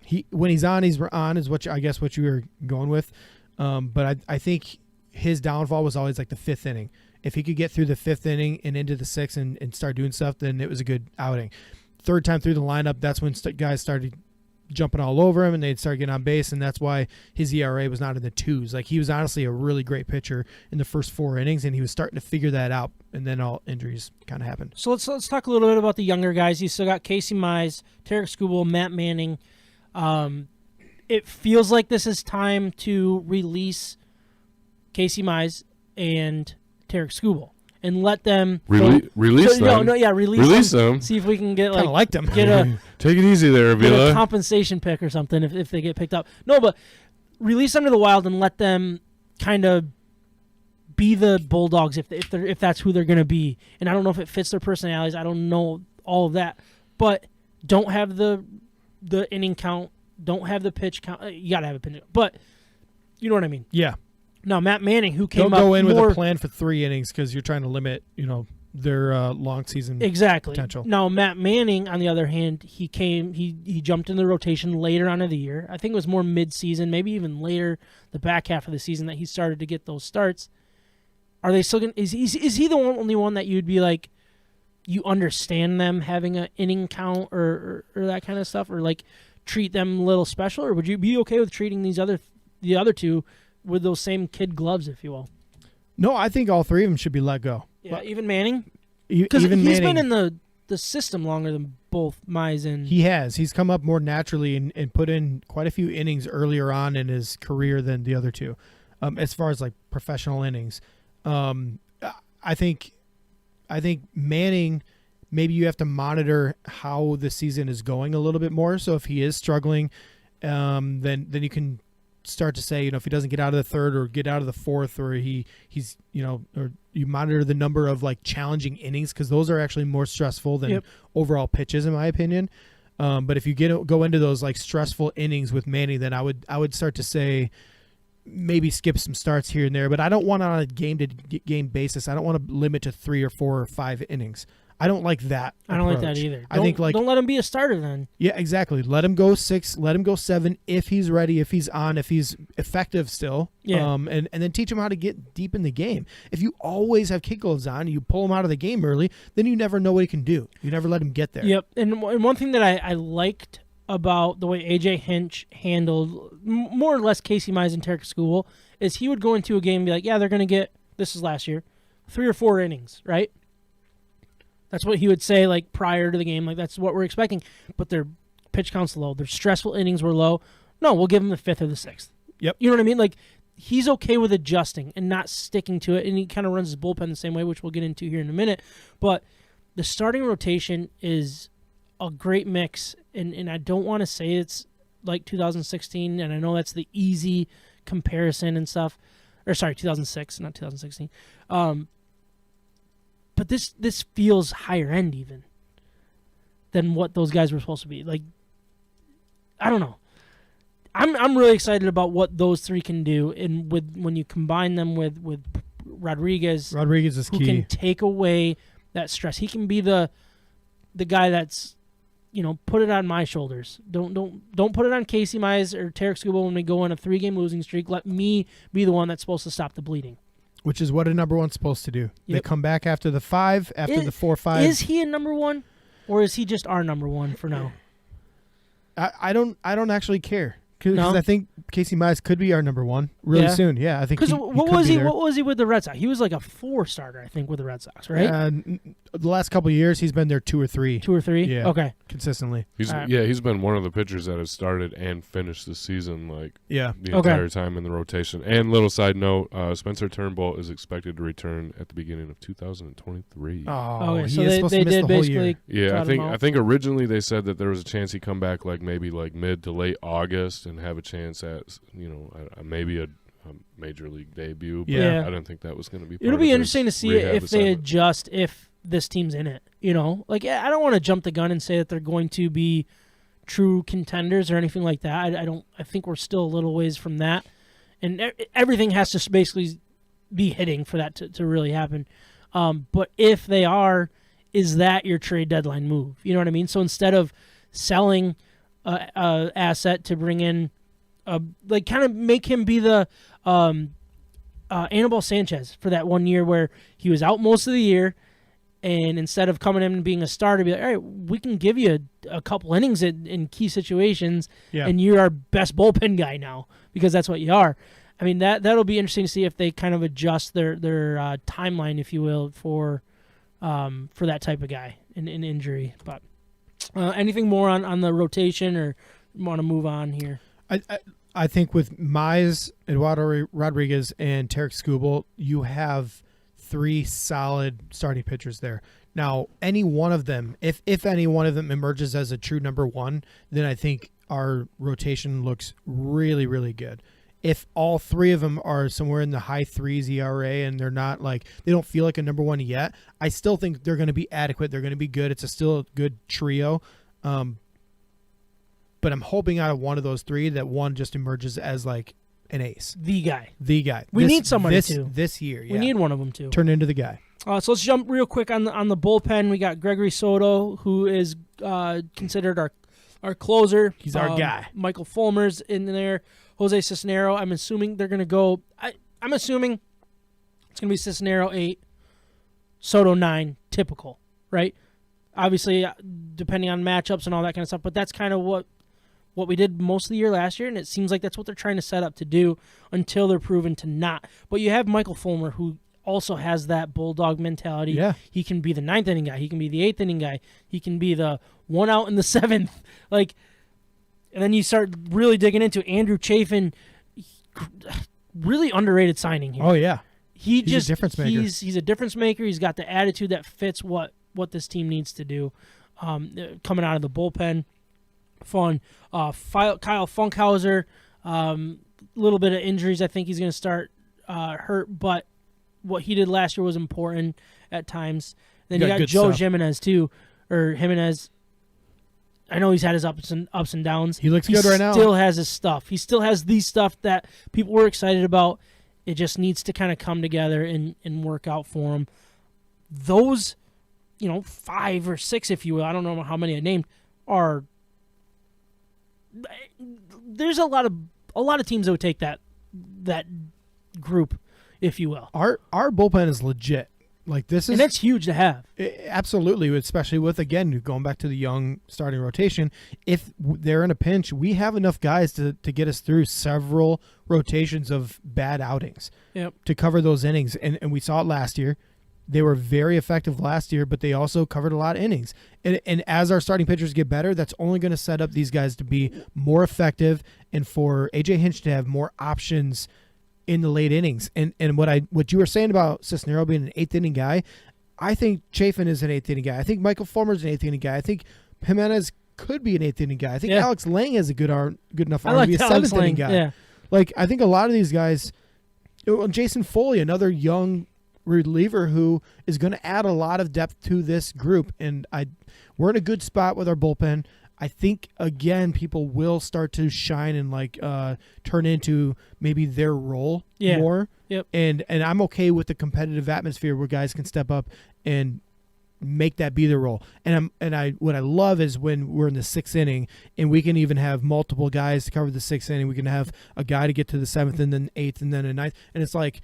he when he's on is what what you were going with. But I think his downfall was always like the fifth inning. If he could get through the fifth inning and into the sixth and start doing stuff, then it was a good outing. Third time through the lineup, that's when guys started jumping all over him and they'd start getting on base, and that's why his ERA was not in the twos. Like he was honestly a really great pitcher in the first 4 innings, and he was starting to figure that out, and then all injuries kind of happened. So let's talk a little bit about the younger guys. You still got Casey Mize, Tarek Skubal, Matt Manning. It feels like this is time to release Casey Mize and Tarek Skubal and let them release them. Release them. them. See if we can get Kind of liked him. Take it easy there, get a Avila. compensation pick or something if they get picked up. No, but release them to the wild and let them kind of be the Bulldogs if that's who they're going to be. And I don't know if it fits their personalities. I don't know all of that, but don't have the inning count. Don't have the pitch count. You got to have a pitch, but you know what I mean. Yeah. Now, Matt Manning, who came Don't go up in more, with a plan for 3 innings because you're trying to limit, their long season potential. Now, Matt Manning, on the other hand, he jumped in the rotation later on in the year. I think it was more mid-season, maybe even later, the back half of the season that he started to get those starts. Are they still going? Is he the only one that you'd be like, you understand them having an inning count or that kind of stuff, or like treat them a little special, or would you be okay with treating the other two with those same kid gloves, if you will? No, I think all 3 of them should be let go. Yeah, even Manning? Because he's been in the system longer than both Mize and... He has. He's come up more naturally and put in quite a few innings earlier on in his career than the other two, as far as like professional innings. I think Manning, maybe you have to monitor how the season is going a little bit more. So if he is struggling, then you can start to say, if he doesn't get out of the third or get out of the fourth, or he's or you monitor the number of like challenging innings, because those are actually more stressful than overall pitches, in my opinion. But if you go into those like stressful innings with Manning, then I would start to say maybe skip some starts here and there. But I don't want on a game to game basis. I don't want to limit to 3 or 4 or 5 innings. I don't like that. I don't like that either. Think don't let him be a starter then. Yeah, exactly. Let him go 6. Let him go 7 if he's ready, if he's on, if he's effective still. Yeah. And then teach him how to get deep in the game. If you always have kid gloves on, you pull him out of the game early, then you never know what he can do. You never let him get there. Yep. And one thing that I liked about the way AJ Hinch handled more or less Casey Mize and Tarek Skubal is he would go into a game and be like, yeah, they're going to get, this is last year, 3 or 4 innings, right? That's what he would say, like, prior to the game. Like, that's what we're expecting. But their pitch count's low. Their stressful innings were low. No, we'll give them the 5th or the 6th. Yep. You know what I mean? Like, he's okay with adjusting and not sticking to it. And he kind of runs his bullpen the same way, which we'll get into here in a minute. But the starting rotation is a great mix. And I don't want to say it's like 2016. And I know that's the easy comparison and stuff. Or, sorry, 2006, not 2016. But this feels higher end even than what those guys were supposed to be. Like, I don't know. I'm really excited about what those 3 can do, and when you combine them with Rodriguez. Rodriguez is who key. Can take away that stress. He can be the guy that's, put it on my shoulders. Don't put it on Casey Mize or Tarek Skubal when we go on a 3-game losing streak. Let me be the one that's supposed to stop the bleeding. Which is what a number one's supposed to do. Yep. They come back after the 5, after the 4-5. Is he a number 1, or is he just our number 1 for now? I don't actually care. Because No? I think Casey Mize could be our number 1 really soon. Yeah, I think. Because he what could was be he? there. What was he with the Red Sox? He was like a 4 starter, I think, with the Red Sox, right? The last couple of years, he's been there 2 or 3. 2 or 3. Yeah. Okay. Consistently. He's been one of the pitchers that has started and finished the season the entire time in the rotation. And little side note, Spencer Turnbull is expected to return at the beginning of 2023. Oh, okay. he so is they supposed to miss did the whole year. basically. Yeah, cut him out. I think originally they said that there was a chance he'd come back maybe mid to late August and have a chance at maybe a major league debut. But Yeah. I didn't think that was going to be. It'll part be of interesting to his see rehab if they assignment. adjust if this team's in it. Like I don't want to jump the gun and say that they're going to be true contenders or anything like that. I think we're still a little ways from that, and everything has to basically be hitting for that to really happen. But if they are, is that your trade deadline move? You know what I mean? So instead of selling a asset to bring in, kind of make him be the Anibal Sanchez for that 1 year where he was out most of the year, and instead of coming in and being a starter, be like, all right, we can give you a couple innings in key situations, and you're our best bullpen guy now because that's what you are. I mean, that'll be interesting to see if they kind of adjust their timeline, if you will, for that type of guy in injury. But anything more on the rotation, or want to move on here? I think with Mize, Eduardo Rodriguez, and Tarek Skubal, you have 3 solid starting pitchers there. Now, any one of them, if any one of them emerges as a true number 1, then I think our rotation looks really, really good. If all 3 of them are somewhere in the high 3s ERA and they're not they don't feel like a number 1 yet, I still think they're going to be adequate. They're going to be good. It's still a good trio. But I'm hoping out of one of those 3 that one just emerges as an ace. The guy. We need somebody this year. Yeah. We need one of them too. Turn into the guy. So let's jump real quick on the bullpen. We got Gregory Soto, who is considered our closer. He's our guy. Michael Fulmer's in there. Jose Cisnero. I'm assuming they're going to go. I'm assuming it's going to be Cisnero 8, Soto 9, typical, right? Obviously, depending on matchups and all that kind of stuff. But that's kind of what we did most of the year last year, and it seems like that's what they're trying to set up to do until they're proven to not. But you have Michael Fulmer, who also has that bulldog mentality. Yeah. He can be the 9th inning guy. He can be the 8th inning guy. He can be the 1 out in the 7th. And then you start really digging into Andrew Chafin, really underrated signing here. Oh, yeah. He's a difference maker. He's a difference maker. He's got the attitude that fits what this team needs to do. Coming out of the bullpen, fun. Kyle Funkhouser, little bit of injuries. I think he's going to start hurt, but what he did last year was important at times. Then you got Joe Jimenez too, or Jimenez. I know he's had his ups and downs. He looks good right now. He still has his stuff. He still has the stuff that people were excited about. It just needs to kind of come together and work out for him. Those, 5 or 6, if you will, I don't know how many I named, are. There's a lot of teams that would take that group, if you will. Our bullpen is legit. And that's huge to have. Absolutely, especially with, again, going back to the young starting rotation. If they're in a pinch, we have enough guys to get us through several rotations of bad outings to cover those innings. And we saw it last year. They were very effective last year, but they also covered a lot of innings. And as our starting pitchers get better, that's only going to set up these guys to be more effective and for A.J. Hinch to have more options in the late innings. And what you were saying about Cisnero being an 8th inning guy, I think Chafin is an 8th inning guy. I think Michael Fulmer's an 8th inning guy. I think Jimenez could be an 8th inning guy. I think Alex Lang has a good enough arm to be a 7th inning guy. Yeah. I think a lot of these guys, Jason Foley, another young reliever who is going to add a lot of depth to this group, and we're in a good spot with our bullpen. I think, again, people will start to shine and turn into maybe their role more. Yep. And I'm okay with the competitive atmosphere where guys can step up and make that be their role. What I love is when we're in the 6th inning and we can even have multiple guys to cover the 6th inning. We can have a guy to get to the 7th and then 8th and then a 9th. And it's like,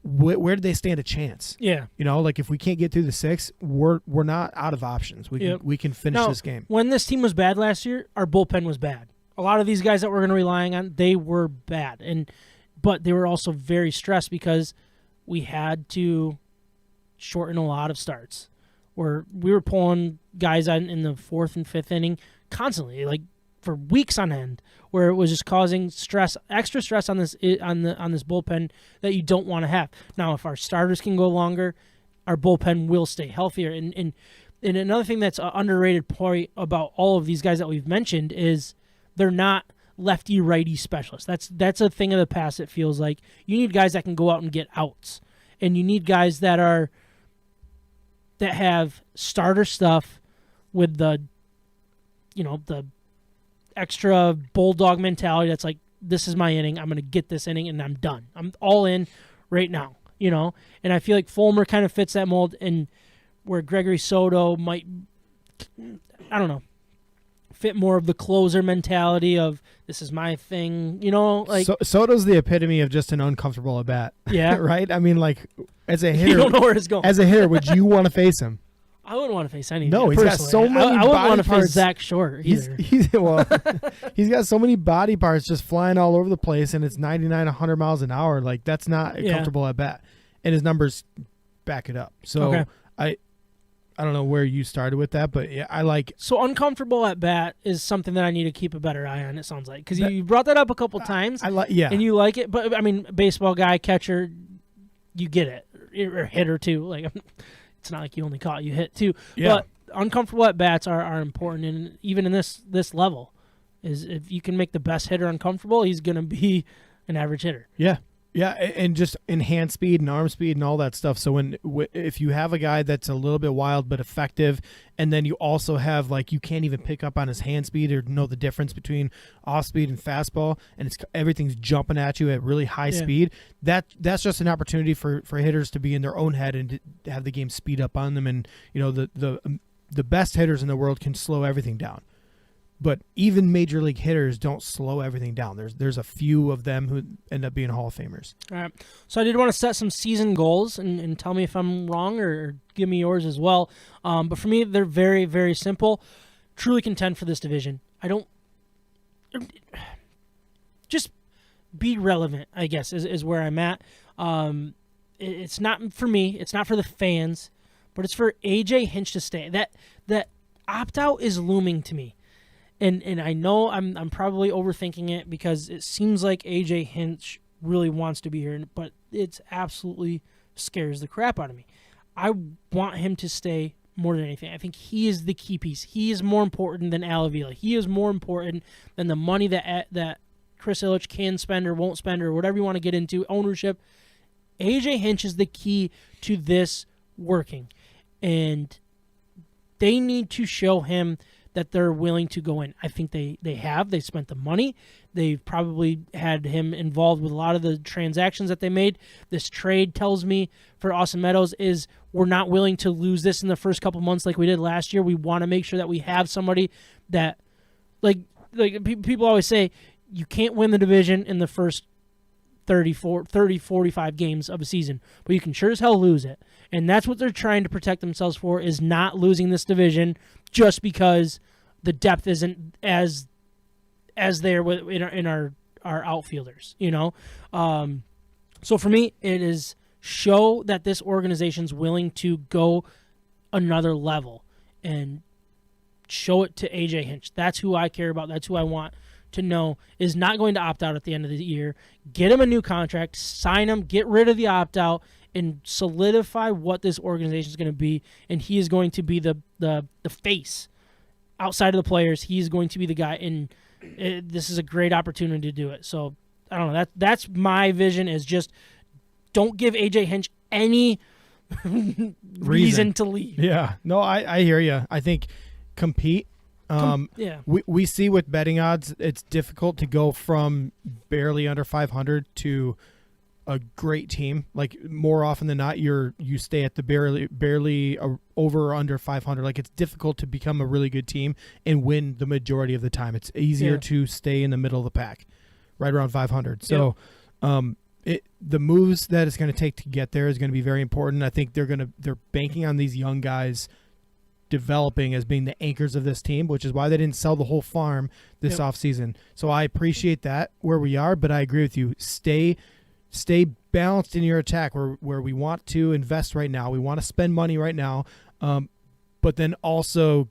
where do they stand a chance? Yeah. If we can't get through the 6th, we're not out of options. We can finish this game. When this team was bad last year, our bullpen was bad. A lot of these guys that we're going to rely on, they were bad. But they were also very stressed because we had to shorten a lot of starts. Where we were pulling guys out in the 4th and 5th inning constantly, for weeks on end, where it was just causing extra stress on this bullpen that you don't want to have. Now, if our starters can go longer, our bullpen will stay healthier. And another thing that's an underrated point about all of these guys that we've mentioned is they're not lefty righty specialist. That's a thing of the past. It feels like you need guys that can go out and get outs, and you need guys that have starter stuff with the extra bulldog mentality. That's like, this is my inning. I'm going to get this inning and I'm done. I'm all in right now, And I feel like Fulmer kind of fits that mold, and where Gregory Soto might, I don't know, fit more of the closer mentality of, this is my thing, like. Soto's the epitome of just an uncomfortable at bat. Yeah. Right? I mean, like, as a hitter. You don't know where it's going. As a hitter, would you want to face him? I wouldn't want to face anything. No, he's got so many I wouldn't body want to parts. face Zach Short either. He's got so many body parts just flying all over the place, and it's 99, 100 miles an hour. Like, that's not a comfortable at bat. And his numbers back it up. So Okay. I don't know where you started with that, but yeah, I like. So uncomfortable at bat is something that I need to keep a better eye on, it sounds like. Because you brought that up a couple times. I like, yeah. And you like it. But, I mean, baseball guy, catcher, you get it. Or hitter, too. Like, it's not like you only caught, you hit, too. Yeah. But uncomfortable at bats are important, and even in this level, is if you can make the best hitter uncomfortable, he's going to be an average hitter. Yeah. Yeah, and just in hand speed and arm speed and all that stuff. So if you have a guy that's a little bit wild but effective, and then you also have, like, you can't even pick up on his hand speed or know the difference between off speed and fastball, and everything's jumping at you at really high speed, that's just an opportunity for hitters to be in their own head and to have the game speed up on them. And the best hitters in the world can slow everything down. But even major league hitters don't slow everything down. There's a few of them who end up being Hall of Famers. All right. So I did want to set some season goals and tell me if I'm wrong or give me yours as well. But for me, they're very, very simple. Truly contend for this division. Just be relevant, I guess, is where I'm at. It's not for me. It's not for the fans. But it's for A.J. Hinch to stay. That opt-out is looming to me. And I know I'm probably overthinking it because it seems like A.J. Hinch really wants to be here, but it's absolutely scares the crap out of me. I want him to stay more than anything. I think he is the key piece. He is more important than Al Avila. He is more important than the money that Chris Ilitch can spend or won't spend or whatever you want to get into, ownership. A.J. Hinch is the key to this working. And they need to show him that they're willing to go in. I think they have. They spent the money. They've probably had him involved with a lot of the transactions that they made. This trade tells me for Austin Meadows is we're not willing to lose this in the first couple months like we did last year. We want to make sure that we have somebody that, like people always say, you can't win the division in the first 45 games of a season, but you can sure as hell lose it. And that's what they're trying to protect themselves for, is not losing this division just because the depth isn't as there in our outfielders, So for me, it is show that this organization's willing to go another level and show it to A.J. Hinch. That's who I care about. That's who I want to know is not going to opt out at the end of the year. Get him a new contract, sign him, get rid of the opt-out, and solidify what this organization is going to be. And he is going to be the face outside of the players. He's going to be the guy, and this is a great opportunity to do it. So I don't know. That's my vision, is just don't give A.J. Hinch any reason to leave. Yeah. No, I hear you. I think compete. We see with betting odds, it's difficult to go from barely under 500 to a great team. Like, more often than not, you stay at the barely over or under 500. Like, it's difficult to become a really good team and win the majority of the time. It's easier to stay in the middle of the pack, right around 500. So, the moves that it's going to take to get there is going to be very important. I think they're banking on these young guys developing as being the anchors of this team, which is why they didn't sell the whole farm this offseason. So I appreciate that where we are, but I agree with you. Stay balanced in your attack where we want to invest right now. We want to spend money right now, but then also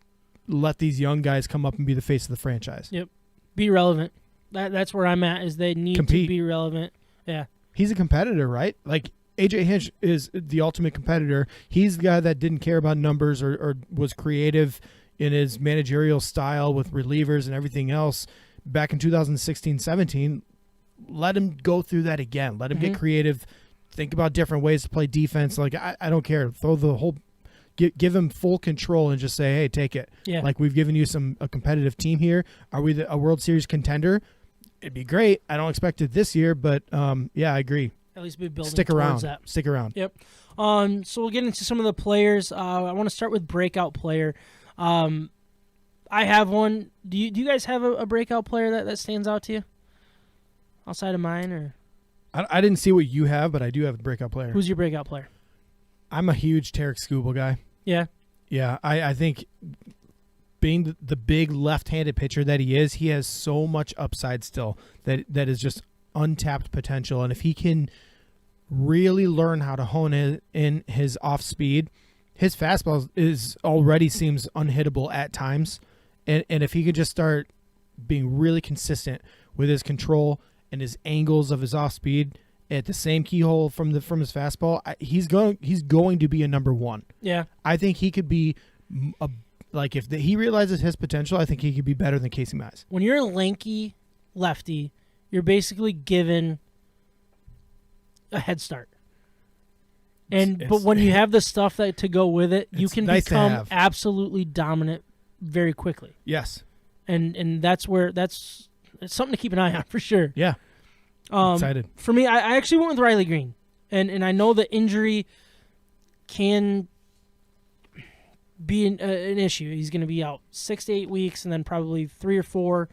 let these young guys come up and be the face of the franchise. Yep. Be relevant. That's where I'm at, is they need to be relevant. Yeah. He's a competitor, right? Like, A.J. Hinch is the ultimate competitor. He's the guy that didn't care about numbers or was creative in his managerial style with relievers and everything else back in 2016-17, let him go through that again. Let him get creative. Think about different ways to play defense. Like, I don't care. Throw the whole give him full control and just say, hey, take it. Yeah. Like, we've given you a competitive team here. Are we a World Series contender? It'd be great. I don't expect it this year, but yeah, I agree. At least be building Stick towards around. that. Stick around. Yep. So we'll get into some of the players. I want to start with breakout player. I have one. Do you guys have a breakout player that stands out to you outside of mine? Or I didn't see what you have, but I do have a breakout player. who's your breakout player? I'm a huge Tarek Skubal guy. Yeah. Yeah, I think being the big left-handed pitcher that he is, he has so much upside still that is just untapped potential. And if he can really learn how to hone in his off speed, his fastball already seems unhittable at times. And if he could just start being really consistent with his control and his angles of his off speed at the same keyhole from his fastball, he's going to be a number one. Yeah. I think he could be if he realizes his potential, I think he could be better than Casey Mize. When you're a lanky lefty, you're basically given a head start. But when you have the stuff to go with it, you can nice become absolutely dominant very quickly. Yes. And that's something to keep an eye on for sure. Yeah. Excited. For me, I actually went with Riley Green. And I know the injury can be an issue. He's going to be out 6 to 8 weeks and then probably 3 or 4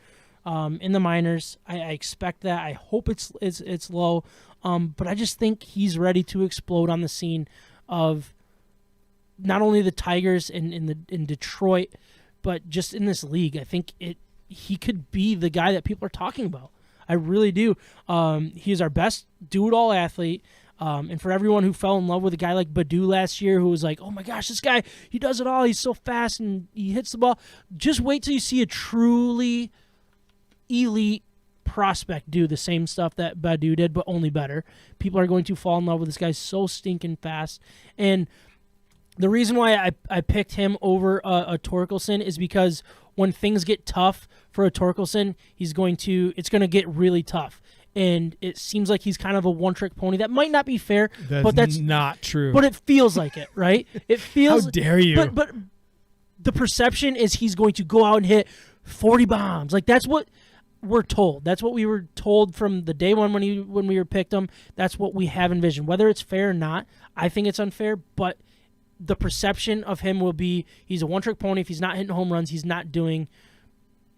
in the minors. I expect that. I hope it's low. But I just think he's ready to explode on the scene of not only the Tigers in Detroit, but just in this league. I think he could be the guy that people are talking about. I really do. He's our best do-it-all athlete. And for everyone who fell in love with a guy like Baddoo last year who was like, oh my gosh, this guy, he does it all. He's so fast and he hits the ball. Just wait till you see a truly elite prospect do the same stuff that Baddoo did, but only better. People are going to fall in love with this guy so stinking fast. And the reason why I picked him over a Torkelson is because when things get tough for a Torkelson, it's going to get really tough. And it seems like he's kind of a one-trick pony. That might not be fair, but that's not true. But it feels like it, right? It feels. How dare you? But the perception is he's going to go out and hit 40 bombs. Like, that's what we're told. That's what we were told from the day one when we were picked him. That's what we have envisioned. Whether it's fair or not, I think it's unfair. But the perception of him will be he's a one-trick pony. If he's not hitting home runs, he's not doing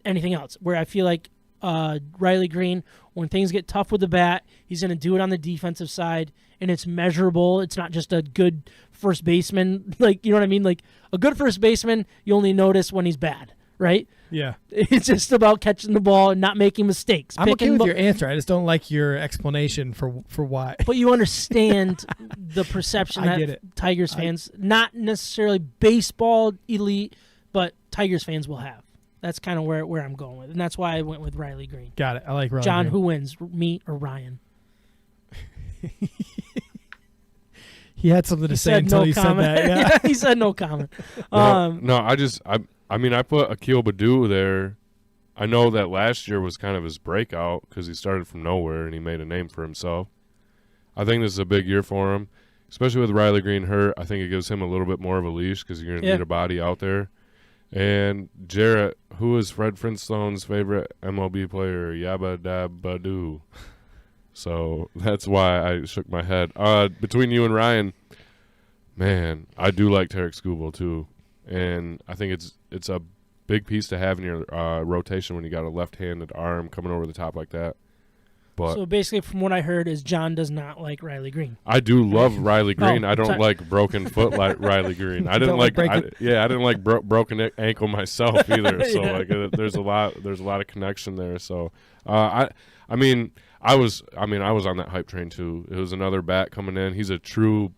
anything else. Where I feel like Riley Green, when things get tough with the bat, he's going to do it on the defensive side, and it's measurable. It's not just a good first baseman. Like, you know what I mean? Like, a good first baseman, you only notice when he's bad, right? Yeah. It's just about catching the ball and not making mistakes. I'm okay with your answer. I just don't like your explanation for why. But you understand the perception I that get it. Tigers fans, not necessarily baseball elite, but Tigers fans will have. That's kind of where I'm going with, and that's why I went with Riley Green. Got it. I like Riley John, Green. who wins, me or Ryan? He had something to say until you said that. Yeah. Yeah, he said no comment. I put Akil Baddoo there. I know that last year was kind of his breakout because he started from nowhere and he made a name for himself. I think this is a big year for him, especially with Riley Green hurt. I think it gives him a little bit more of a leash because you're going to need a body out there. And Jarrett, who is Fred Flintstone's favorite MLB player, Yabba Dabba Doo. So that's why I shook my head. Between you and Ryan, man, I do like Tarek Skubal too. And I think it's a big piece to have in your rotation when you got a left-handed arm coming over the top like that. But So basically, from what I heard, is John does not like Riley Green. I do love Riley Green. Oh, I don't sorry. like broken foot like Riley Green. I didn't Don't like I didn't like broken ankle myself either. So Yeah. there's a lot of connection there. So I was on that hype train too. It was another bat coming in. He's a true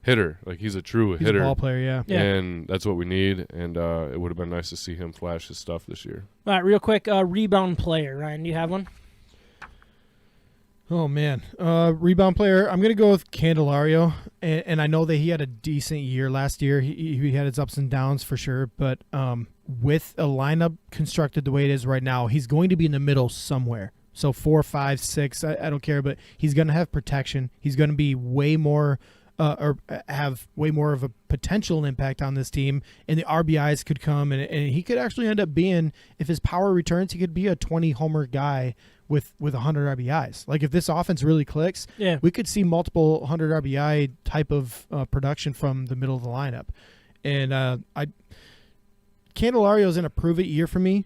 hitter. Like, he's a true He's hitter. a ball player, yeah. Yeah. And that's what we need. And it would have been nice to see him flash his stuff this year. All right, real quick, rebound player. Ryan, do you have one? Oh, man. Rebound player, I'm going to go with Candelario. and I know that he had a decent year last year. He had his ups and downs for sure, but with a lineup constructed the way it is right now, he's going to be in the middle somewhere. So 4, 5, 6, I don't care, but he's going to have protection. He's going to be way more or have way more of a potential impact on this team, and the RBIs could come, and he could actually end up being, if his power returns, he could be a 20-homer guy with 100 RBIs. Like if this offense really clicks, we could see multiple 100 RBI type of production from the middle of the lineup. And Candelario's in a prove-it year for me.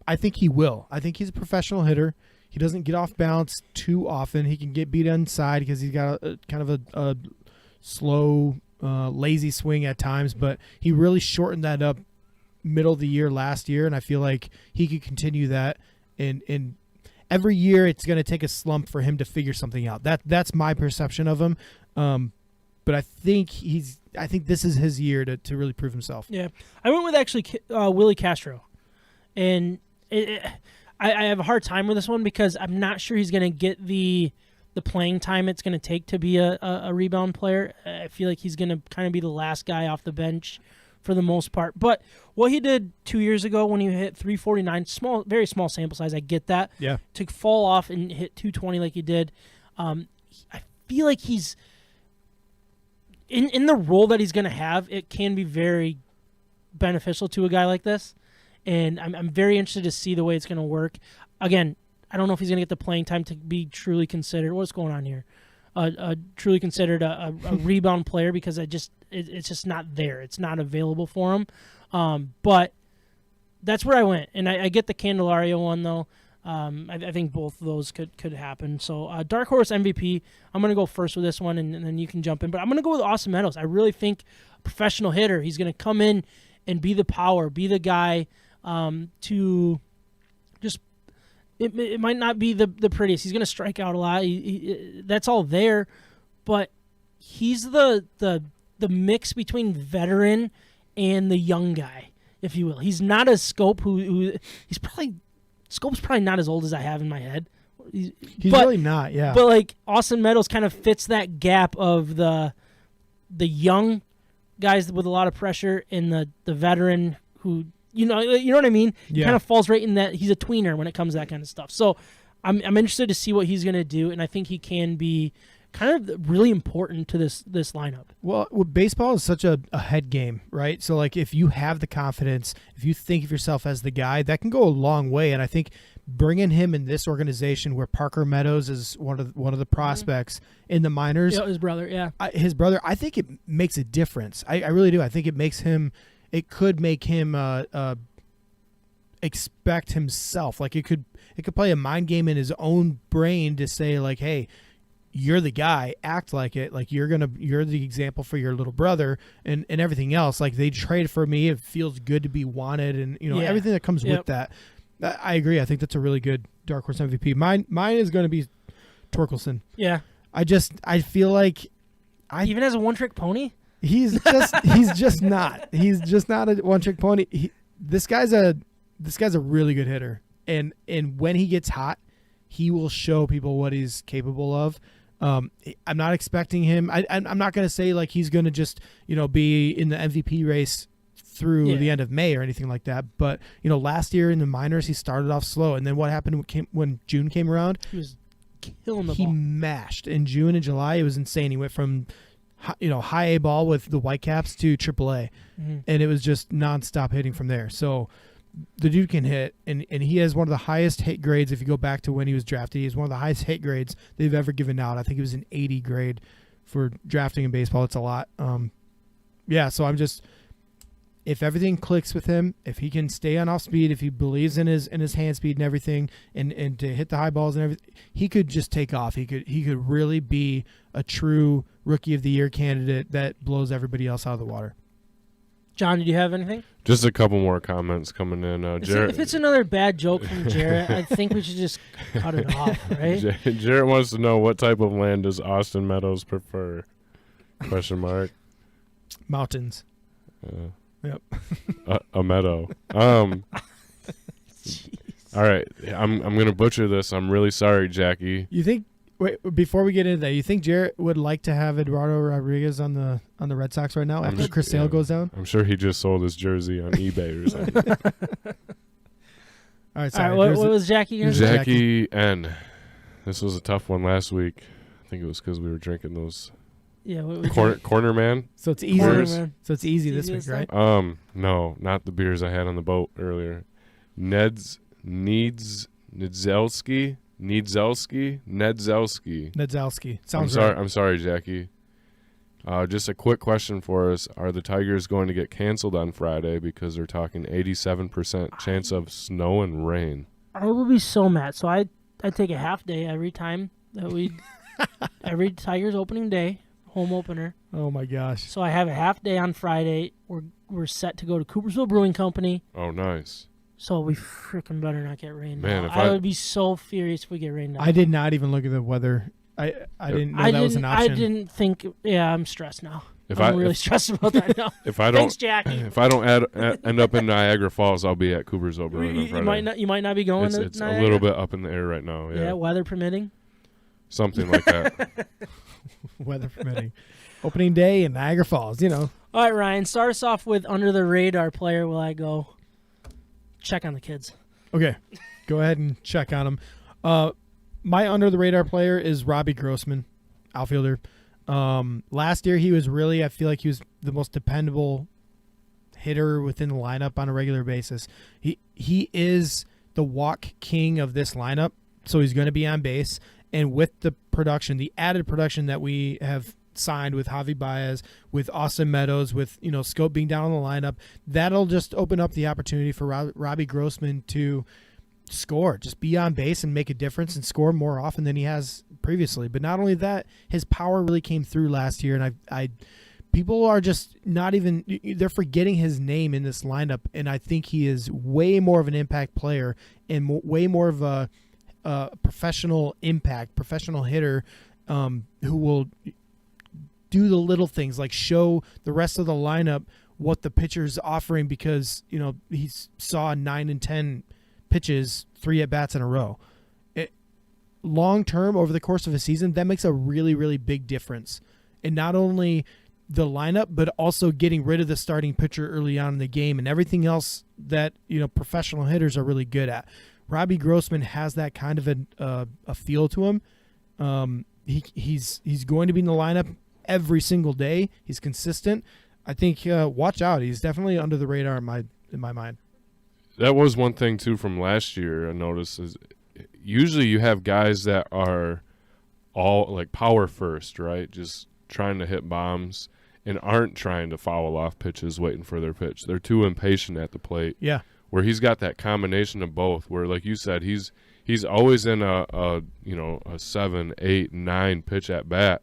I think he will. I think he's a professional hitter. He doesn't get off balance too often. He can get beat inside because he's got a kind of a slow, lazy swing at times, but he really shortened that up middle of the year last year, and I feel like he could continue that. And every year it's going to take a slump for him to figure something out. That's my perception of him. But I think this is his year to really prove himself. Yeah. I went with actually Willy Castro. And I have a hard time with this one because I'm not sure he's going to get the playing time it's going to take to be a rebound player. I feel like he's going to kind of be the last guy off the bench for the most part. But what he did 2 years ago when he hit 349, very small sample size, I get that. Yeah. To fall off and hit 220 like he did, I feel like he's in the role that he's going to have. It can be very beneficial to a guy like this. And I'm very interested to see the way it's going to work. Again, I don't know if he's going to get the playing time to be truly considered. What's going on here? Truly considered a rebound player because it's just not there. It's not available for him. But that's where I went. And I get the Candelario one, though. I think both of those could happen. So Dark Horse MVP, I'm going to go first with this one, and then you can jump in. But I'm going to go with Austin Meadows. I really think a professional hitter. He's going to come in and be the power, be the guy to just it might not be the prettiest. He's going to strike out a lot. That's all there, but he's the mix between veteran and the young guy, if you will. He's not a Scope who Scope's probably not as old as I have in my head. He's really not, yeah. But like Austin Meadows kind of fits that gap of the young guys with a lot of pressure and the veteran who you know what I mean? Yeah. He kind of falls right in that. He's a tweener when it comes to that kind of stuff. So I'm interested to see what he's going to do, and I think he can be kind of really important to this lineup. Well, baseball is such a head game, right? So like if you have the confidence, if you think of yourself as the guy, that can go a long way. And I think bringing him in this organization where Parker Meadows is one of the prospects in the minors, his brother, I think it makes a difference. I really do. I think it could make him expect himself. Like it could play a mind game in his own brain to say like, hey, you're the guy, act like it, like you're the example for your little brother and everything else. Like they traded for me, it feels good to be wanted, and everything that comes with that. I agree. I think that's a really good Dark Horse MVP. Mine is going to be Torkelson. Yeah. I feel like even as a one-trick pony. He's just not a one-trick pony. This guy's a really good hitter, and when he gets hot, he will show people what he's capable of. I'm not expecting him. I'm not going to say like he's going to just be in the MVP race through the end of May or anything like that. But last year in the minors, he started off slow, and then what happened when June came around? He was killing the ball. He mashed in June and July. It was insane. He went from high A ball with the Whitecaps to AAA, and it was just nonstop hitting from there. So the dude can hit, and he has one of the highest hit grades. If you go back to when he was drafted, he has one of the highest hit grades they've ever given out. I think it was an 80 grade for drafting in baseball. It's a lot. So I'm just, if everything clicks with him, if he can stay on off speed, if he believes in his hand speed and everything, and to hit the high balls and everything, he could just take off. He could really be a true Rookie of the Year candidate that blows everybody else out of the water. John, did you have anything? Just a couple more comments coming in. Jarrett, if it's another bad joke from Jarrett, I think we should just cut it off, right? Jarrett wants to know what type of land does Austin Meadows prefer? Question mark. Mountains. Yep. A meadow. All right, I'm gonna butcher this. I'm really sorry, Jackie. You think Wait, before we get into that, you think Jarrett would like to have Eduardo Rodriguez on the Red Sox right now after Chris Sale goes down? I'm sure he just sold his jersey on eBay or something. All right, sorry. What was Jackie going to say? Jackie N. This was a tough one last week. I think it was because we were drinking those Yeah, corner man. So it's easy. Corner. So it's easy this Easy week, this right? No, not the beers I had on the boat earlier. Nedzelsky. Nedzelsky. Sounds right. I'm sorry, Jackie. Just a quick question for us. Are the Tigers going to get canceled on Friday because they're talking 87% chance of snow and rain? I will be so mad. So I take a half day every time that we every Tigers opening day, home opener. Oh my gosh. So I have a half day on Friday. We're set to go to Coopersville Brewing Company. Oh, nice. So we freaking better not get rained. Man, out. if I would be so furious if we get rained out. I did not even look at the weather. I didn't know that was an option. I didn't think. Yeah, I'm stressed now. If I'm really stressed about that now. If I don't, Thanks, Jackie. If I don't end up in Niagara Falls, I'll be at Coopersville Brewing on Friday. You might not be going. It's Niagara. a little bit up in the air right now. Yeah, weather permitting. Something like that. Weather permitting. Opening day in Niagara Falls, All right, Ryan. Start us off with under the radar player. Will I go check on the kids? Okay, go ahead and check on them. My under the radar player is Robbie Grossman, outfielder. Last year he was really, I feel like he was the most dependable hitter within the lineup on a regular basis. He is the walk king of this lineup, so he's going to be on base. And with the production, the added production that we have signed with Javi Baez, with Austin Meadows, with Scope being down on the lineup, that'll just open up the opportunity for Robbie Grossman to score, just be on base and make a difference and score more often than he has previously. But not only that, his power really came through last year, and I people are just not even, they're forgetting his name in this lineup, and I think he is way more of an impact player and way more of a professional hitter who will do the little things like show the rest of the lineup what the pitcher's offering, because he saw 9 and 10 pitches, 3 at bats in a row. Long term, over the course of a season, that makes a really, really big difference. And not only the lineup, but also getting rid of the starting pitcher early on in the game and everything else that professional hitters are really good at. Robbie Grossman has that kind of a feel to him. He's going to be in the lineup every single day. He's consistent. I think watch out. He's definitely under the radar in my mind. That was one thing too from last year. I noticed is usually you have guys that are all like power first, right? Just trying to hit bombs and aren't trying to foul off pitches, waiting for their pitch. They're too impatient at the plate. Yeah. Where he's got that combination of both. Where, like you said, he's always in a 7, 8, 9 pitch at bat.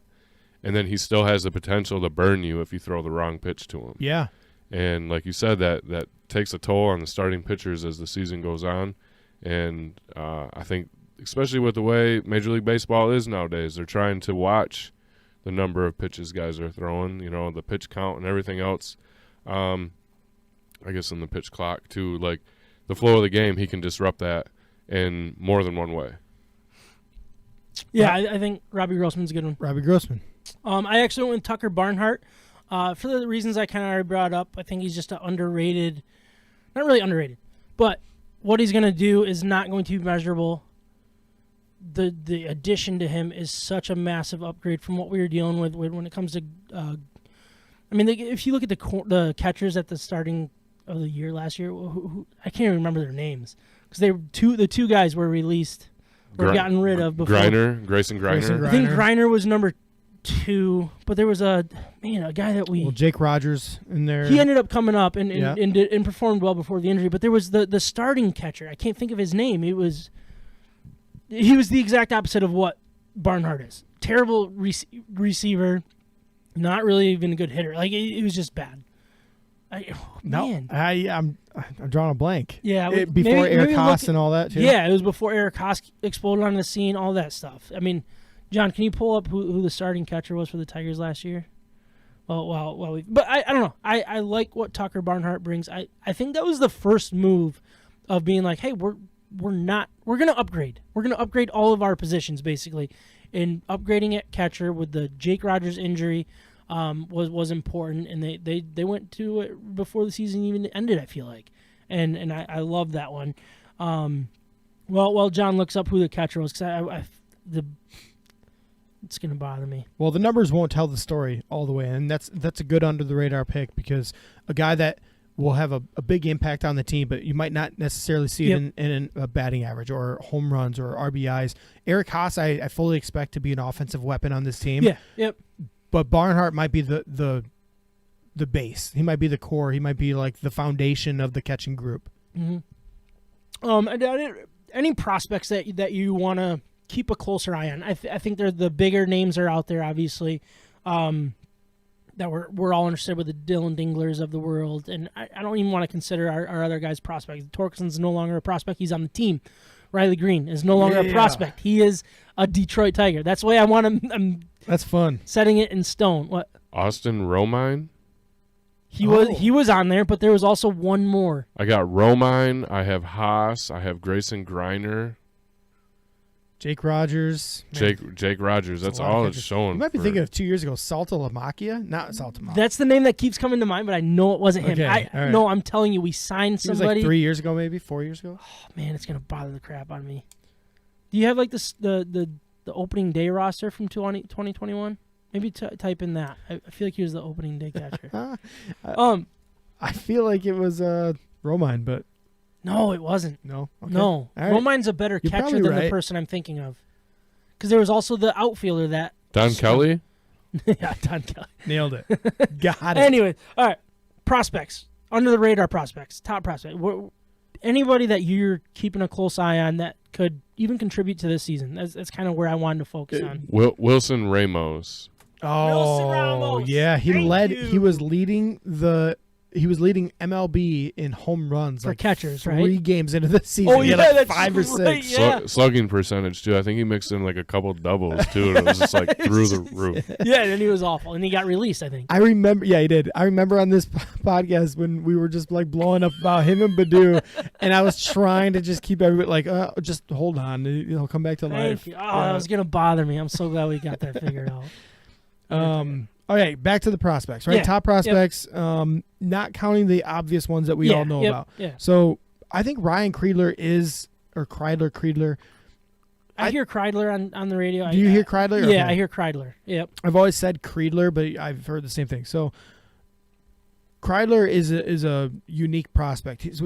And then he still has the potential to burn you if you throw the wrong pitch to him. Yeah. And like you said, that takes a toll on the starting pitchers as the season goes on. And I think, especially with the way Major League Baseball is nowadays, they're trying to watch the number of pitches guys are throwing, the pitch count and everything else. I guess in the pitch clock, too. Like, the flow of the game, he can disrupt that in more than one way. Yeah, I think Robbie Grossman's a good one. Robbie Grossman. I actually went with Tucker Barnhart. For the reasons I kind of already brought up, I think he's just an underrated, not really underrated, but what he's going to do is not going to be measurable. The addition to him is such a massive upgrade from what we were dealing with when it comes to, if you look at the catchers at the starting of the year last year, who I can't even remember their names because the two guys were released or gotten rid of before. Grayson Griner. I think Griner was number 2, but there was a guy that Jake Rogers in there. He ended up coming up and performed well before the injury. But there was the starting catcher. I can't think of his name. He was the exact opposite of what Barnhart is. Terrible receiver, not really even a good hitter. Like it was just bad. I'm drawing a blank. Yeah, before Eric Haas and all that too. Yeah, it was before Eric Haas exploded on the scene. All that stuff. I mean, John, can you pull up who the starting catcher was for the Tigers last year? But I don't know. I like what Tucker Barnhart brings. I think that was the first move of being like, hey, we're we're going to upgrade. We're going to upgrade all of our positions basically, and upgrading at catcher with the Jake Rogers injury was important, and they went to it before the season even ended, I feel like, and I love that one. While John looks up who the catcher was, because it's going to bother me. Well, the numbers won't tell the story all the way, and that's a good under the radar pick, because a guy that will have a big impact on the team, but you might not necessarily see it in a batting average or home runs or RBIs. Eric Haas, I fully expect to be an offensive weapon on this team. Yeah. Yep. But Barnhart might be the base. He might be the core. He might be like the foundation of the catching group. Mm-hmm. Any prospects that you want to keep a closer eye on? I think they're the bigger names are out there, obviously. That we're all interested with the Dylan Dinglers of the world, and I don't even want to consider our other guys prospects. Torkelson's no longer a prospect; he's on the team. Riley Green is no longer a prospect; he is a Detroit Tiger. That's the way I want him. I'm That's fun. setting it in stone. What Austin Romine. he was on there, but there was also one more. I got Romine. I have Haas. I have Grayson Griner. Jake Rogers. Man, Jake Rogers. That's a lot of all it's catchers. showing. You might be thinking of 2 years ago, Saltalamacchia? Not Saltalamacchia. That's the name that keeps coming to mind, but I know it wasn't him. Okay, all right. No, I'm telling you, we signed It was somebody. like 3 years ago, maybe 4 years ago. Oh, man, it's gonna bother the crap out of me. Do you have like the opening day roster from 2021? Maybe type in that. I feel like he was the opening day catcher. I feel like it was Romine, but No, it wasn't. no. Okay. No, All right. Romine's a better You're catcher probably than the right. person I'm thinking of. Because there was also the outfielder that. Don Kelly. Yeah, Don Kelly. Nailed it. Got it. Anyway, all right. Prospects. Under the radar prospects. Top prospect. Anybody that you're keeping a close eye on that could even contribute to this season. That's kind of where I wanted to focus on. Wilson Ramos. Oh, Ramos. yeah. He Thank you. He was leading MLB in home runs For like catchers, right? 3 games into the season. Oh, He had yeah, like that's 5 or right, 6. yeah. Slugging percentage too. I think he mixed in like a couple doubles too, and it was just like through the roof. Yeah, and then he was awful. And he got released, I think. I remember, yeah, he did. I remember on this podcast when we were just like blowing up about him and Badu, and I was trying to just keep everybody like, just hold on, he'll come back to life. Thank you. Oh, that was going to bother me. I'm so glad we got that figured out. Okay, back to the prospects, right? Yeah, Top prospects, not counting the obvious ones that we all know about. Yeah. So I think Ryan Kreidler Kreidler. I hear Kreidler on the radio. Do you hear Kreidler? Yeah, Okay. I hear Kreidler. Yep. I've always said Kreidler, but I've heard the same thing. So Kreidler is a unique prospect. He's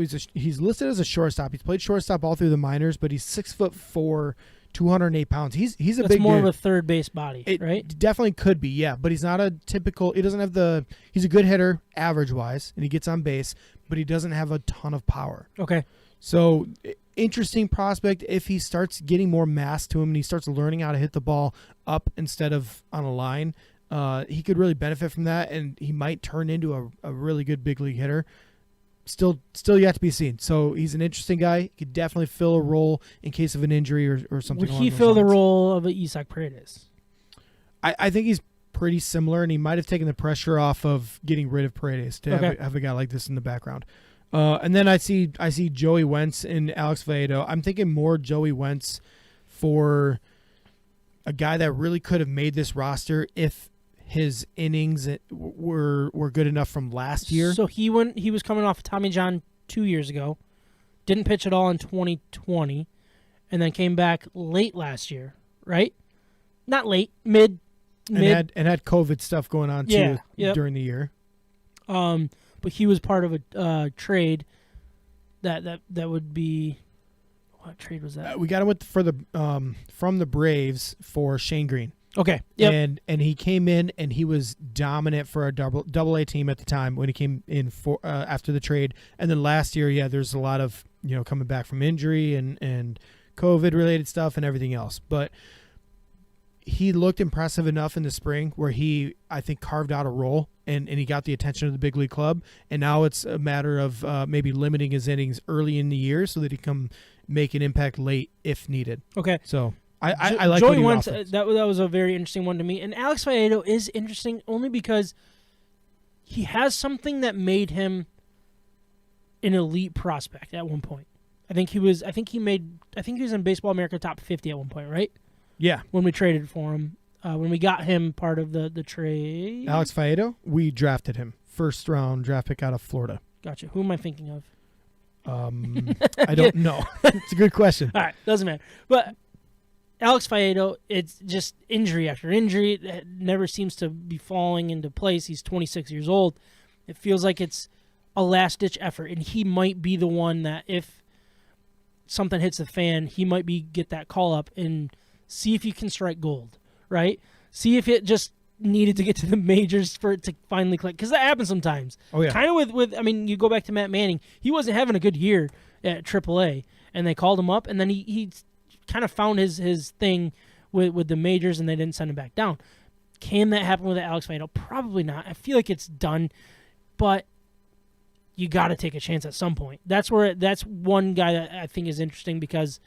listed as a shortstop. He's played shortstop all through the minors, but he's 6'4", 208 pounds. He's a That's big more dude. of a third base body, It right? definitely could be, yeah. But he's not a typical. He doesn't have he's a good hitter, average wise, and he gets on base, but he doesn't have a ton of power. Okay. So interesting prospect. If he starts getting more mass to him and he starts learning how to hit the ball up instead of on a line, he could really benefit from that, and he might turn into a really good big league hitter. Still yet to be seen. So he's an interesting guy. He could definitely fill a role in case of an injury or something. Would along he those fill the lines. role of a Isaac Paredes? I think he's pretty similar, and he might have taken the pressure off of getting rid of Paredes to have a guy like this in the background. And then I see Joey Wentz and Alex Valedo. I'm thinking more Joey Wentz for a guy that really could have made this roster if his innings were good enough from last year. So he was coming off of Tommy John 2 years ago, didn't pitch at all in 2020, and then came back late last year, right? Not late, mid. And had COVID stuff going on too during the year. But he was part of a trade that would be. What trade was that? We got him from the Braves for Shane Green. Okay. Yep. And he came in and he was dominant for our double A team at the time when he came in for after the trade. And then last year, there's a lot of coming back from injury and COVID related stuff and everything else. But he looked impressive enough in the spring where he, I think, carved out a role and he got the attention of the big league club. And now it's a matter of maybe limiting his innings early in the year so that he can make an impact late if needed. Okay. So I like Joey what Wentz. That was a very interesting one to me. And Alex Fiedo is interesting only because he has something that made him an elite prospect at one point. I think he was in Baseball America top 50 at one point, right? Yeah. When we traded for him. When we got him part of the trade. Alex Fiedo, we drafted him. First round draft pick out of Florida. Gotcha. Who am I thinking of? I don't know. It's a good question. All right, doesn't matter. But Alex Fiedo, it's just injury after injury. It never seems to be falling into place. He's 26 years old. It feels like it's a last-ditch effort, and he might be the one that if something hits the fan, he might get that call up and see if you can strike gold, right? See if it just needed to get to the majors for it to finally click, because that happens sometimes. Oh, yeah. Kind of with I mean, you go back to Matt Manning. He wasn't having a good year at AAA, and they called him up, and then he kind of found his thing with the majors, and they didn't send him back down. Can that happen with Alex Fiedo? Probably not. I feel like it's done, but you got to take a chance at some point. That's one guy that I think is interesting, because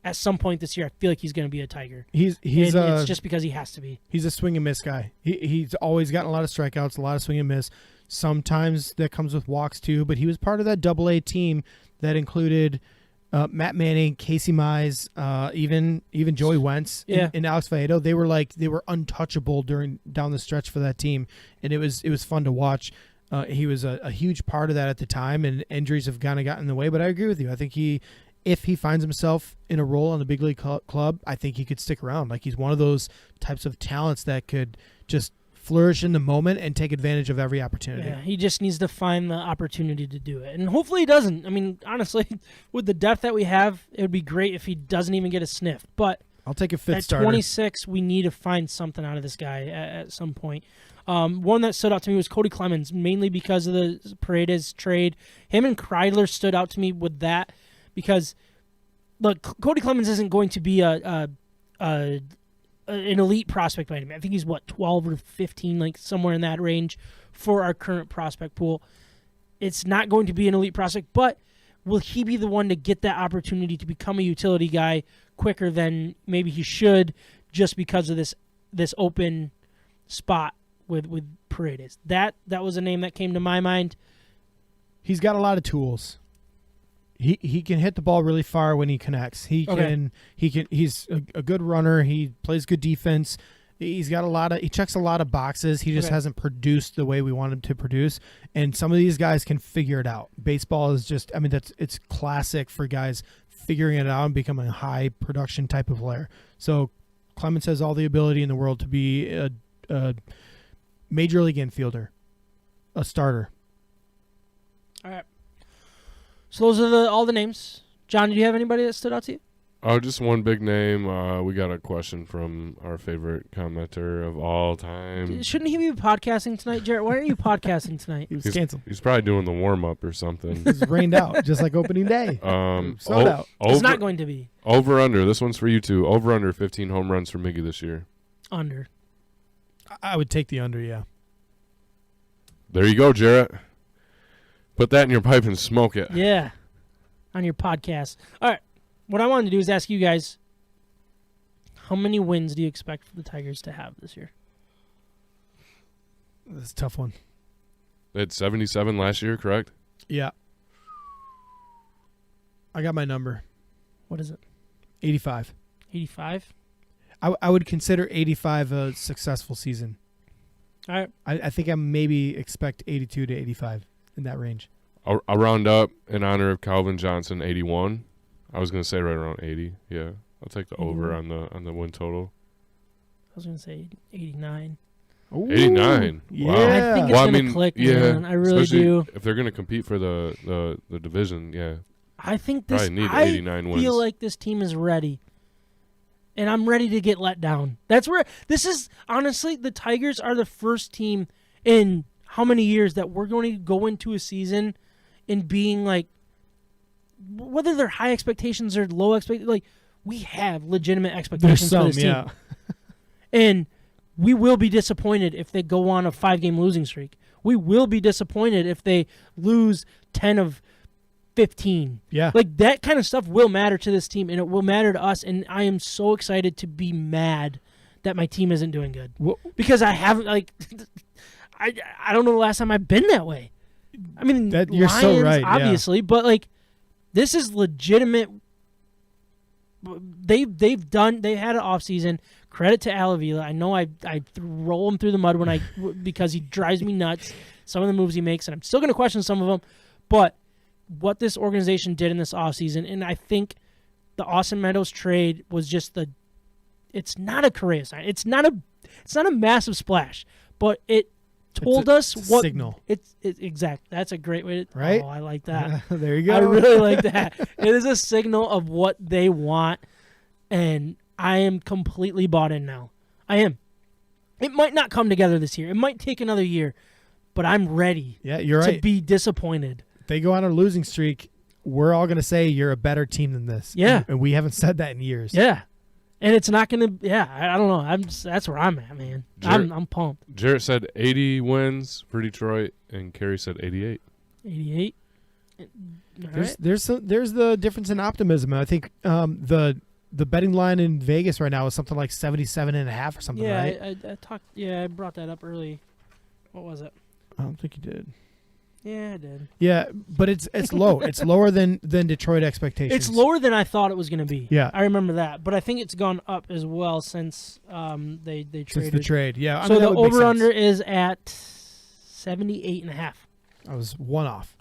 at some point this year, I feel like he's going to be a Tiger. It's just because he has to be. He's a swing and miss guy. He's always gotten a lot of strikeouts, a lot of swing and miss. Sometimes that comes with walks too, but he was part of that AA team that included Matt Manning, Casey Mize, even Joey Wentz, and Alex Valedo. They were untouchable down the stretch for that team, and it was fun to watch. He was a huge part of that at the time, and injuries have kind of gotten in the way. But I agree with you. I think if he finds himself in a role on the big league club, I think he could stick around. Like, he's one of those types of talents that could just flourish in the moment and take advantage of every opportunity. Yeah, he just needs to find the opportunity to do it. And hopefully he doesn't. I mean, honestly, with the depth that we have, it would be great if he doesn't even get a sniff. But I'll take a fifth at starter. 26, we need to find something out of this guy at some point. One that stood out to me was Cody Clemens, mainly because of the Paredes trade. Him and Kreidler stood out to me with that, because, look, Cody Clemens isn't going to be an elite prospect by any means. I think he's 12 or 15, like somewhere in that range for our current prospect pool. It's not going to be an elite prospect, but will he be the one to get that opportunity to become a utility guy quicker than maybe he should, just because of this open spot with Paredes? That was a name that came to my mind. He's got a lot of tools. He can hit the ball really far when he connects. He's a good runner. He plays good defense. He checks a lot of boxes. He just hasn't produced the way we want him to produce. And some of these guys can figure it out. Baseball is just, I mean, it's classic for guys figuring it out and becoming a high production type of player. So Clemens has all the ability in the world to be a major league infielder, a starter. All right. So those are all the names. John, did you have anybody that stood out to you? Oh, just one big name. We got a question from our favorite commenter of all time. Shouldn't he be podcasting tonight, Jarrett? Why aren't you podcasting tonight? He was canceled. He's probably doing the warm-up or something. It's rained out, just like opening day. Snowed out. It's not going to be. Over, under. This one's for you two. Over, under 15 home runs for Miggy this year. Under. I would take the under, yeah. There you go, Jarrett. Put that in your pipe and smoke it. Yeah, on your podcast. All right, what I wanted to do is ask you guys, how many wins do you expect for the Tigers to have this year? That's a tough one. They had 77 last year, correct? Yeah. I got my number. What is it? 85. 85? I would consider 85 a successful season. All right. I think I maybe expect 82 to 85. In that range. I'll round up in honor of Calvin Johnson, 81. I was going to say right around 80. Yeah, I'll take the over on the win total. I was going to say 89. Ooh, 89. Yeah. Wow. I think it's going to click, man. I really do. If they're going to compete for the division, yeah. I think probably need 89 wins. I feel like this team is ready. And I'm ready to get let down. That's where this is, honestly, the Tigers are the first team in how many years that we're going to go into a season and being like, whether they're high expectations or low expectations, like, we have legitimate expectations for this team. And we will be disappointed if they go on a 5-game losing streak. We will be disappointed if they lose 10 of 15. Yeah. Like, that kind of stuff will matter to this team, and it will matter to us, and I am so excited to be mad that my team isn't doing good. Because I haven't, like... I don't know the last time I've been that way. I mean, you're so right, obviously, but like This is legitimate. They had an offseason. Credit to Alavila. I know I roll him through the mud because he drives me nuts. Some of the moves he makes, and I'm still going to question some of them. But what this organization did in this offseason, and I think the Austin Meadows trade was just it's not a Correa sign. It's not a massive splash, but it told us what signal. It's exact. That's a great way to. Right? Oh, I like that. There you go. I really like that. It is a signal of what they want, and I am completely bought in now. I am. It might not come together this year. It might take another year, but I'm ready. Yeah, you're to right. be disappointed. If they go on a losing streak, we're all going to say you're a better team than this. Yeah. And we haven't said that in years. Yeah. And it's not going to. Yeah, I don't know. That's where I'm at, man. I'm pumped. Jarrett said 80 wins for Detroit, and Kerry said 88. 88. There's the difference in optimism. I think the betting line in Vegas right now is something like 77.5 or something. Yeah, right? I talked. Yeah, I brought that up early. What was it? I don't think you did. Yeah, I did. Yeah, but it's low. It's lower than Detroit expectations. It's lower than I thought it was going to be. Yeah, I remember that, but I think it's gone up as well since they traded. Since the trade, yeah. So the over under is at 78.5. I was one off.